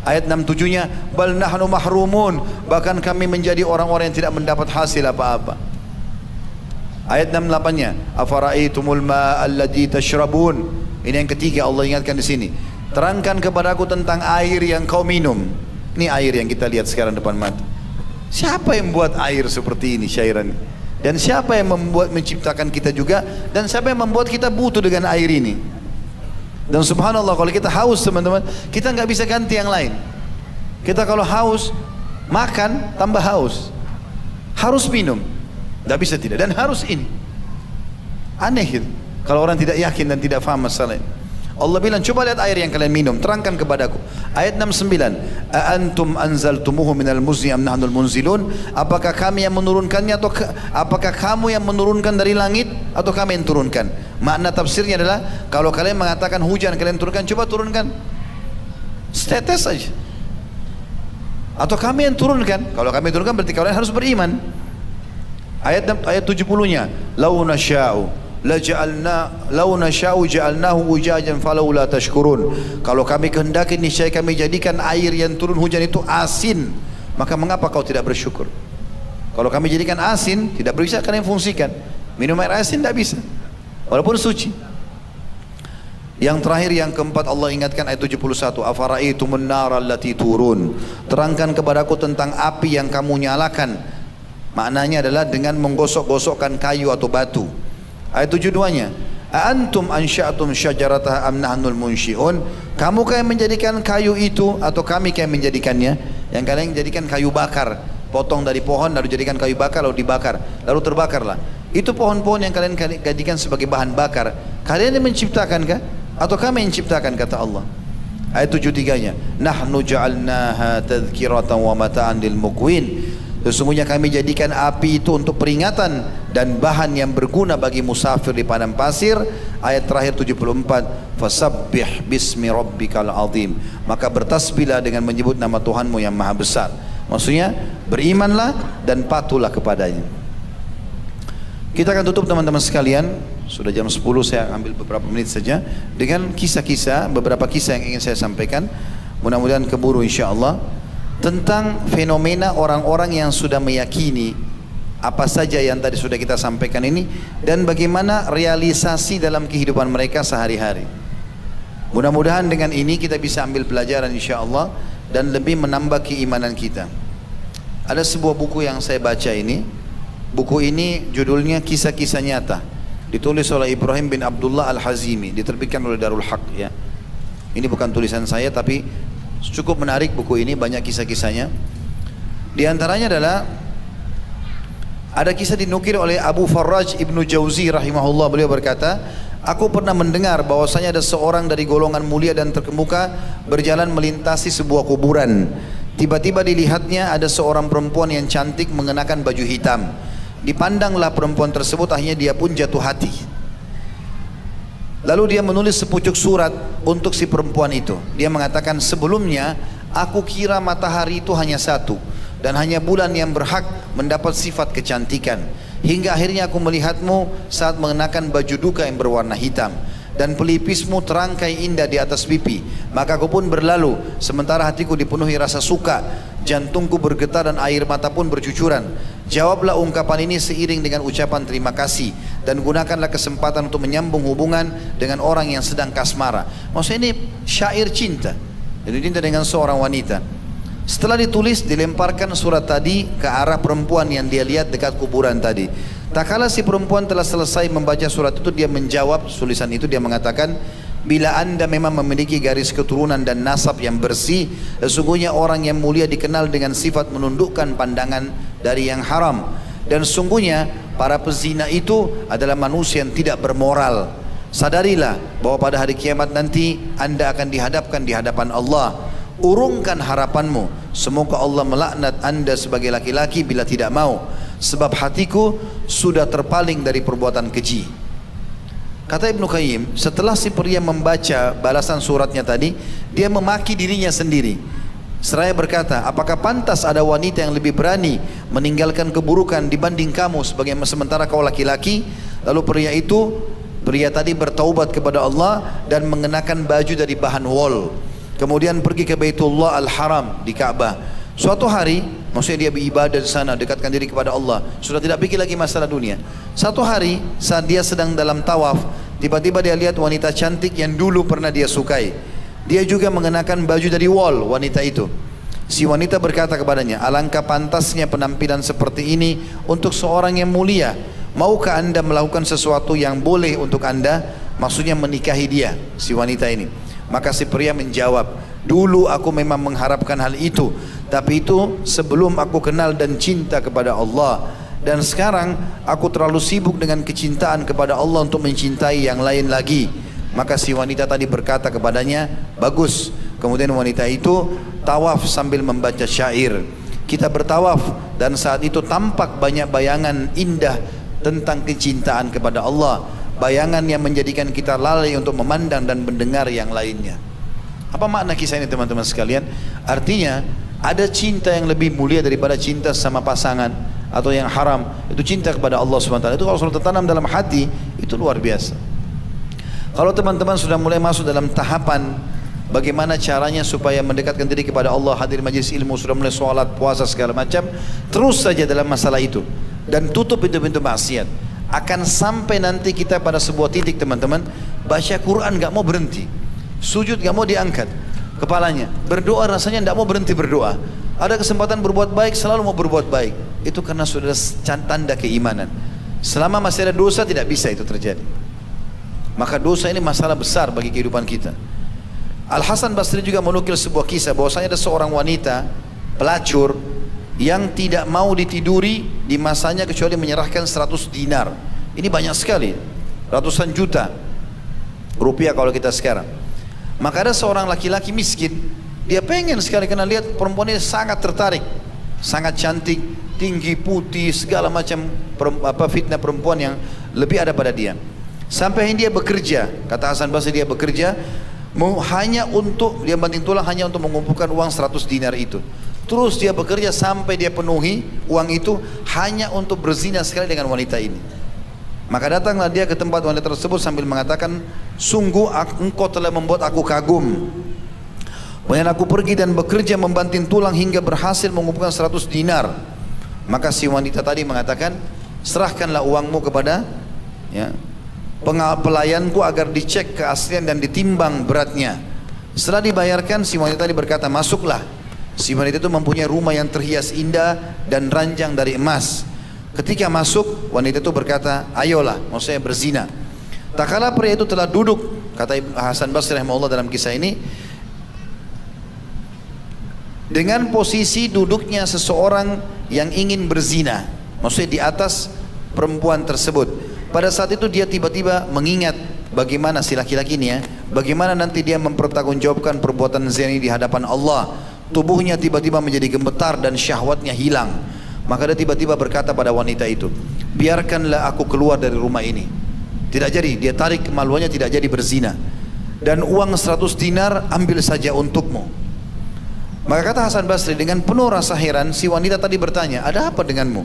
Ayat 67-nya, bal nahnu mahrumun. Bahkan kami menjadi orang-orang yang tidak mendapat hasil apa-apa. Ayat 68-nya, afara'aitumul ma'a alladhi tashrabun. Ini yang ketiga Allah ingatkan di sini. Terangkan kepadaku tentang air yang kau minum. Ini air yang kita lihat sekarang depan mata. Siapa yang membuat air seperti ini syairan? Dan siapa yang menciptakan kita juga? Dan siapa yang membuat kita butuh dengan air ini? Dan subhanallah, kalau kita haus teman-teman, kita nggak bisa ganti yang lain. Kita kalau haus, makan tambah haus, harus minum. Tidak bisa tidak, dan harus ini. Aneh gitu kalau orang tidak yakin dan tidak faham masalah ini. Allah bilang, coba lihat air yang kalian minum, terangkan kepadaku. Ayat 69, aantum anzaltumuhu minal muzni am nahnul munzilun. Apakah kami yang menurunkannya atau apakah kamu yang menurunkan dari langit atau kami yang turunkan? Makna tafsirnya adalah, kalau kalian mengatakan hujan kalian turunkan, coba turunkan setetes saja. Atau kami yang turunkan. Kalau kami turunkan berarti kalian harus beriman. Ayat 70-nya, lau nasya'u ja'alnahu ujajan falaula tashkurun. Kalau kami kehendaki niscaya kami jadikan air yang turun hujan itu asin, maka mengapa kau tidak bersyukur? Kalau kami jadikan asin, tidak bisa kalian fungsikan. Minum air asin tidak bisa, walaupun suci. Yang terakhir, yang keempat, Allah ingatkan ayat 71, afara'aitumun nara allati turun. Terangkan kepadaku tentang api yang kamu nyalakan. Maknanya adalah dengan menggosok-gosokkan kayu atau batu. Ayat 72-nya, antum ansya'tum syajarataha am nahnul munsyi'un. Kamu yang menjadikan kayu itu atau kami yang menjadikannya? Yang kalian jadikan kayu bakar, potong dari pohon lalu jadikan kayu bakar lalu dibakar, lalu terbakarlah. Itu pohon-pohon yang kalian jadikan sebagai bahan bakar. Kalian yang menciptakan kah? Atau kami yang menciptakan, kata Allah. Ayat 73-nya, nahnu ja'alnaha tadhkiratan wa mata'an lil muqwin. Sesungguhnya kami jadikan api itu untuk peringatan dan bahan yang berguna bagi musafir di padang pasir. Ayat terakhir 74, fasabbih bismi rabbikal azim. Maka bertasbihlah dengan menyebut nama Tuhanmu yang maha besar. Maksudnya berimanlah dan patuhlah kepadanya. Kita akan tutup teman-teman sekalian, sudah jam 10, saya ambil beberapa menit saja dengan kisah-kisah, beberapa kisah yang ingin saya sampaikan. Mudah-mudahan keburu insyaAllah, tentang fenomena orang-orang yang sudah meyakini apa saja yang tadi sudah kita sampaikan ini, dan bagaimana realisasi dalam kehidupan mereka sehari-hari. Mudah-mudahan dengan ini kita bisa ambil pelajaran insyaAllah dan lebih menambah keimanan kita. Ada sebuah buku yang saya baca ini. Buku ini judulnya Kisah-Kisah Nyata, ditulis oleh Ibrahim bin Abdullah Al-Hazimi, diterbitkan oleh Darul Haq ya. Ini bukan tulisan saya, tapi cukup menarik buku ini, banyak kisah-kisahnya. Di antaranya adalah ada kisah dinukil oleh Abu Farraj Ibnu Jauzi rahimahullah. Beliau berkata, aku pernah mendengar bahwasanya ada seorang dari golongan mulia dan terkemuka berjalan melintasi sebuah kuburan. Tiba-tiba dilihatnya ada seorang perempuan yang cantik mengenakan baju hitam. Dipandanglah perempuan tersebut, akhirnya dia pun jatuh hati. Lalu dia menulis sepucuk surat untuk si perempuan itu. Dia mengatakan, sebelumnya aku kira matahari itu hanya satu dan hanya bulan yang berhak mendapat sifat kecantikan, hingga akhirnya aku melihatmu saat mengenakan baju duka yang berwarna hitam dan pelipismu terangkai indah di atas pipi. Maka aku pun berlalu, sementara hatiku dipenuhi rasa suka, jantungku bergetar dan air mata pun bercucuran. Jawablah ungkapan ini seiring dengan ucapan terima kasih, dan gunakanlah kesempatan untuk menyambung hubungan dengan orang yang sedang kasmara. Maksudnya ini syair cinta, jadi cinta dengan seorang wanita. Setelah ditulis, dilemparkan surat tadi ke arah perempuan yang dia lihat dekat kuburan tadi. Tak kala si perempuan telah selesai membaca surat itu, dia menjawab tulisan itu. Dia mengatakan, bila anda memang memiliki garis keturunan dan nasab yang bersih, sesungguhnya orang yang mulia dikenal dengan sifat menundukkan pandangan dari yang haram. Dan sesungguhnya para pezina itu adalah manusia yang tidak bermoral. Sadarilah bahwa pada hari kiamat nanti anda akan dihadapkan di hadapan Allah. Urungkan harapanmu, semoga Allah melaknat anda sebagai laki-laki bila tidak mau, sebab hatiku sudah terpaling dari perbuatan keji. Kata Ibnu Qayyim, setelah si pria membaca balasan suratnya tadi, dia memaki dirinya sendiri. Seraya berkata, apakah pantas ada wanita yang lebih berani meninggalkan keburukan dibanding kamu sementara kau laki-laki? Lalu pria tadi bertaubat kepada Allah dan mengenakan baju dari bahan wol. Kemudian pergi ke Baitullah Al-Haram di Ka'bah. Suatu hari, maksudnya dia beribadah di sana, dekatkan diri kepada Allah, sudah tidak pikir lagi masalah dunia. Satu hari saat dia sedang dalam tawaf, tiba-tiba dia lihat wanita cantik yang dulu pernah dia sukai. Dia juga mengenakan baju dari wol, wanita itu. Si wanita berkata kepadanya, alangkah pantasnya penampilan seperti ini untuk seorang yang mulia. Maukah anda melakukan sesuatu yang boleh untuk anda? Maksudnya menikahi dia, si wanita ini. Maka si pria menjawab, dulu aku memang mengharapkan hal itu, tapi itu sebelum aku kenal dan cinta kepada Allah. Dan sekarang aku terlalu sibuk dengan kecintaan kepada Allah untuk mencintai yang lain lagi. Maka si wanita tadi berkata kepadanya, bagus. Kemudian wanita itu tawaf sambil membaca syair. Kita bertawaf dan saat itu tampak banyak bayangan indah tentang kecintaan kepada Allah, bayangan yang menjadikan kita lalai untuk memandang dan mendengar yang lainnya. Apa makna kisah ini teman-teman sekalian? Artinya ada cinta yang lebih mulia daripada cinta sama pasangan atau yang haram. Itu cinta kepada Allah SWT. Itu kalau sudah tertanam dalam hati, itu luar biasa. Kalau teman-teman sudah mulai masuk dalam tahapan bagaimana caranya supaya mendekatkan diri kepada Allah, hadir majlis ilmu, sudah mulai sholat, puasa segala macam, terus saja dalam masalah itu dan tutup pintu-pintu maksiat. Akan sampai nanti kita pada sebuah titik teman-teman, baca Quran gak mau berhenti, sujud gak mau diangkat kepalanya, berdoa rasanya gak mau berhenti berdoa, ada kesempatan berbuat baik selalu mau berbuat baik. Itu karena sudah tanda keimanan. Selama masih ada dosa tidak bisa itu terjadi. Maka dosa ini masalah besar bagi kehidupan kita. Al-Hasan Basri juga menukil sebuah kisah bahwasanya ada seorang wanita pelacur yang tidak mau ditiduri di masanya kecuali menyerahkan 100 dinar. Ini banyak sekali, ratusan juta rupiah kalau kita sekarang. Maka ada seorang laki-laki miskin, dia pengen sekali karena lihat perempuan ini sangat tertarik, sangat cantik, tinggi, putih, segala macam fitnah perempuan yang lebih ada pada dia. Sampai dia bekerja, kata Hasan Basri, dia bekerja hanya untuk, dia banting tulang hanya untuk mengumpulkan uang 100 dinar itu. Terus dia bekerja sampai dia penuhi uang itu hanya untuk berzina sekali dengan wanita ini. Maka datanglah dia ke tempat wanita tersebut sambil mengatakan, sungguh engkau telah membuat aku kagum. Kemudian aku pergi dan bekerja membanting tulang hingga berhasil mengumpulkan 100 dinar. Maka si wanita tadi mengatakan, serahkanlah uangmu kepada pelayanku agar dicek keaslian dan ditimbang beratnya. Setelah dibayarkan, si wanita tadi berkata, masuklah. Si wanita itu mempunyai rumah yang terhias indah dan ranjang dari emas. Ketika masuk, wanita itu berkata, ayolah, maksudnya berzina. Tak kala pria itu telah duduk, kata Ibnu Hasan Basri rahimahullah dalam kisah ini, dengan posisi duduknya seseorang yang ingin berzina, maksudnya di atas perempuan tersebut. Pada saat itu dia tiba-tiba mengingat bagaimana si laki-laki ini bagaimana nanti dia mempertanggungjawabkan perbuatan zina di hadapan Allah. Tubuhnya tiba-tiba menjadi gemetar dan syahwatnya hilang. Maka dia tiba-tiba berkata pada wanita itu, biarkanlah aku keluar dari rumah ini. Tidak jadi, dia tarik kemaluannya, tidak jadi berzina. Dan uang 100 dinar ambil saja untukmu. Maka kata Hasan Basri dengan penuh rasa heran, si wanita tadi bertanya, ada apa denganmu?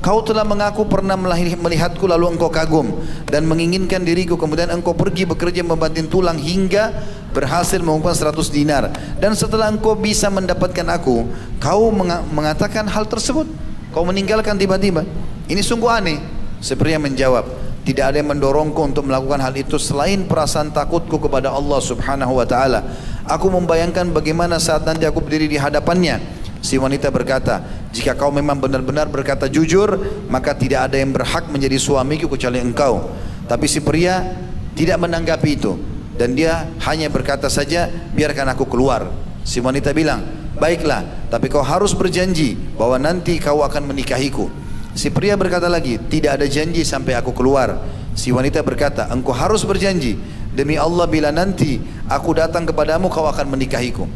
Kau telah mengaku pernah melihatku lalu engkau kagum dan menginginkan diriku, kemudian engkau pergi bekerja membanting tulang hingga berhasil mengumpulkan 100 dinar. Dan setelah engkau bisa mendapatkan aku, kau mengatakan hal tersebut. Kau meninggalkan tiba-tiba. Ini sungguh aneh. Si pria menjawab, tidak ada yang mendorongku untuk melakukan hal itu selain perasaan takutku kepada Allah Subhanahu wa taala. Aku membayangkan bagaimana saat nanti aku berdiri di hadapannya. Si wanita berkata, jika kau memang benar-benar berkata jujur, maka tidak ada yang berhak menjadi suamiku kecuali engkau. Tapi si pria tidak menanggapi itu, dan dia hanya berkata saja, biarkan aku keluar. Si wanita bilang, baiklah, tapi kau harus berjanji bahwa nanti kau akan menikahiku. Si pria berkata lagi, tidak ada janji sampai aku keluar. Si wanita berkata, engkau harus berjanji, demi Allah bila nanti aku datang kepadamu kau akan menikahiku.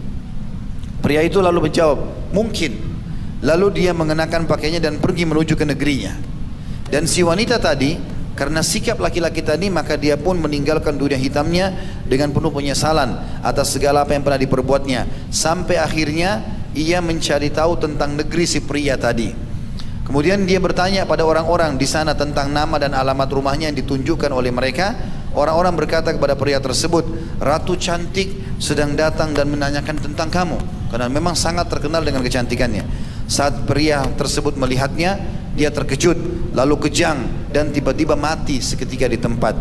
Pria itu lalu menjawab, mungkin. Lalu dia mengenakan pakaiannya dan pergi menuju ke negerinya. Dan si wanita tadi, karena sikap laki-laki tadi, maka dia pun meninggalkan dunia hitamnya dengan penuh penyesalan atas segala apa yang pernah diperbuatnya. Sampai akhirnya ia mencari tahu tentang negeri si pria tadi. Kemudian dia bertanya pada orang-orang di sana tentang nama dan alamat rumahnya yang ditunjukkan oleh mereka. Orang-orang berkata kepada pria tersebut, ratu cantik sedang datang dan menanyakan tentang kamu, karena memang sangat terkenal dengan kecantikannya. Saat pria tersebut melihatnya, dia terkejut, lalu kejang dan tiba-tiba mati seketika di tempat.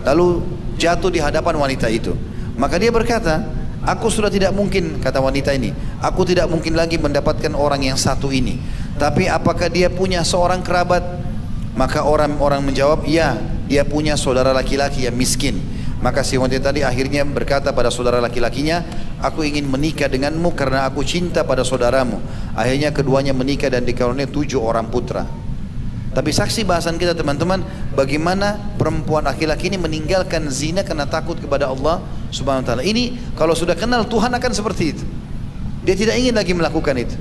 Lalu jatuh di hadapan wanita itu. Maka dia berkata, aku sudah tidak mungkin, kata wanita ini, aku tidak mungkin lagi mendapatkan orang yang satu ini. Tapi apakah dia punya seorang kerabat? Maka orang-orang menjawab, ya, dia punya saudara laki-laki yang miskin. Maka si wanita tadi akhirnya berkata pada saudara laki-lakinya, aku ingin menikah denganmu karena aku cinta pada saudaramu. Akhirnya keduanya menikah dan dikaruniai 7 orang putra. Tapi saksi bahasan kita teman-teman, bagaimana perempuan laki-laki ini meninggalkan zina karena takut kepada Allah Subhanahu wa taala. Ini kalau sudah kenal Tuhan akan seperti itu. Dia tidak ingin lagi melakukan itu.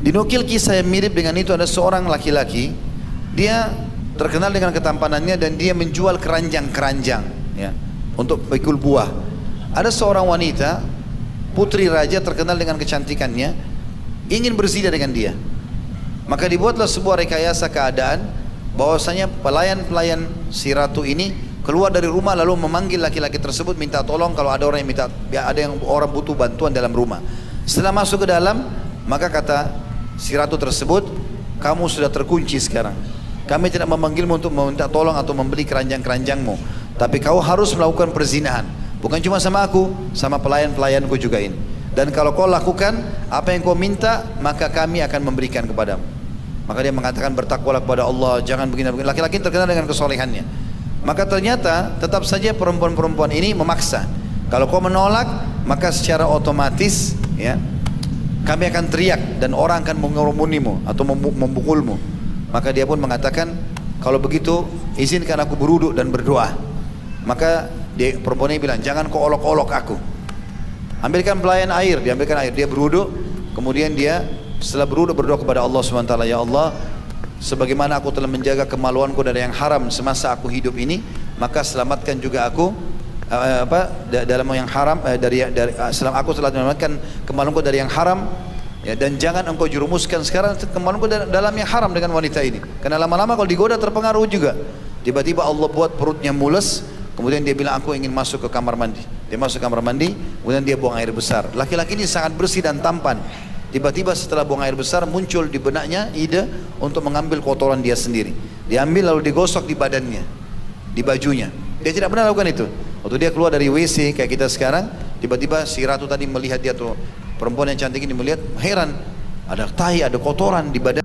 Dinukil kisah yang mirip dengan itu, ada seorang laki-laki, dia terkenal dengan ketampanannya dan dia menjual keranjang-keranjang ya, untuk pikul buah. Ada seorang wanita, putri raja terkenal dengan kecantikannya, ingin berzina dengan dia. Maka dibuatlah sebuah rekayasa keadaan bahwasanya pelayan-pelayan si ratu ini keluar dari rumah lalu memanggil laki-laki tersebut minta tolong kalau ada orang yang orang butuh bantuan dalam rumah. Setelah masuk ke dalam, maka kata si ratu tersebut, kamu sudah terkunci sekarang. Kami tidak memanggilmu untuk meminta tolong atau membeli keranjang-keranjangmu, tapi kau harus melakukan perzinahan. Bukan cuma sama aku, sama pelayan-pelayanku juga ini. Dan kalau kau lakukan apa yang kau minta, maka kami akan memberikan kepadamu. Maka dia mengatakan, bertakwalah kepada Allah, jangan begini-begini. Laki-laki terkenal dengan kesolehannya. Maka ternyata tetap saja perempuan-perempuan ini memaksa. Kalau kau menolak, maka secara otomatis ya, kami akan teriak dan orang akan mengerumunimu atau memukulmu. Maka dia pun mengatakan, kalau begitu izinkan aku berwudu dan berdoa. Maka perempuan ini bilang, jangan kau olok-olok aku. Ambilkan pelayan air, diambilkan air, dia berwudu. Kemudian dia setelah berwudu berdoa kepada Allah SWT, ya Allah, sebagaimana aku telah menjaga kemaluanku dari yang haram semasa aku hidup ini, maka selamatkan juga aku dalam yang haram selama aku telah menyelamatkan kemaluanku dari yang haram ya, dan jangan engkau jerumuskan sekarang kemaluanku dalam yang haram dengan wanita ini, karena lama-lama kalau digoda terpengaruh juga. Tiba-tiba Allah buat perutnya mules, kemudian dia bilang, aku ingin masuk ke kamar mandi. Dia masuk ke kamar mandi, kemudian dia buang air besar. Laki-laki ini sangat bersih dan tampan. Tiba-tiba setelah buang air besar muncul di benaknya ide untuk mengambil kotoran dia sendiri. Diambil lalu digosok di badannya, di bajunya. Dia tidak pernah lakukan itu. Waktu dia keluar dari WC kayak kita sekarang, tiba-tiba si ratu tadi melihat dia tuh, perempuan yang cantik ini melihat, heran, ada tai, ada kotoran di badan.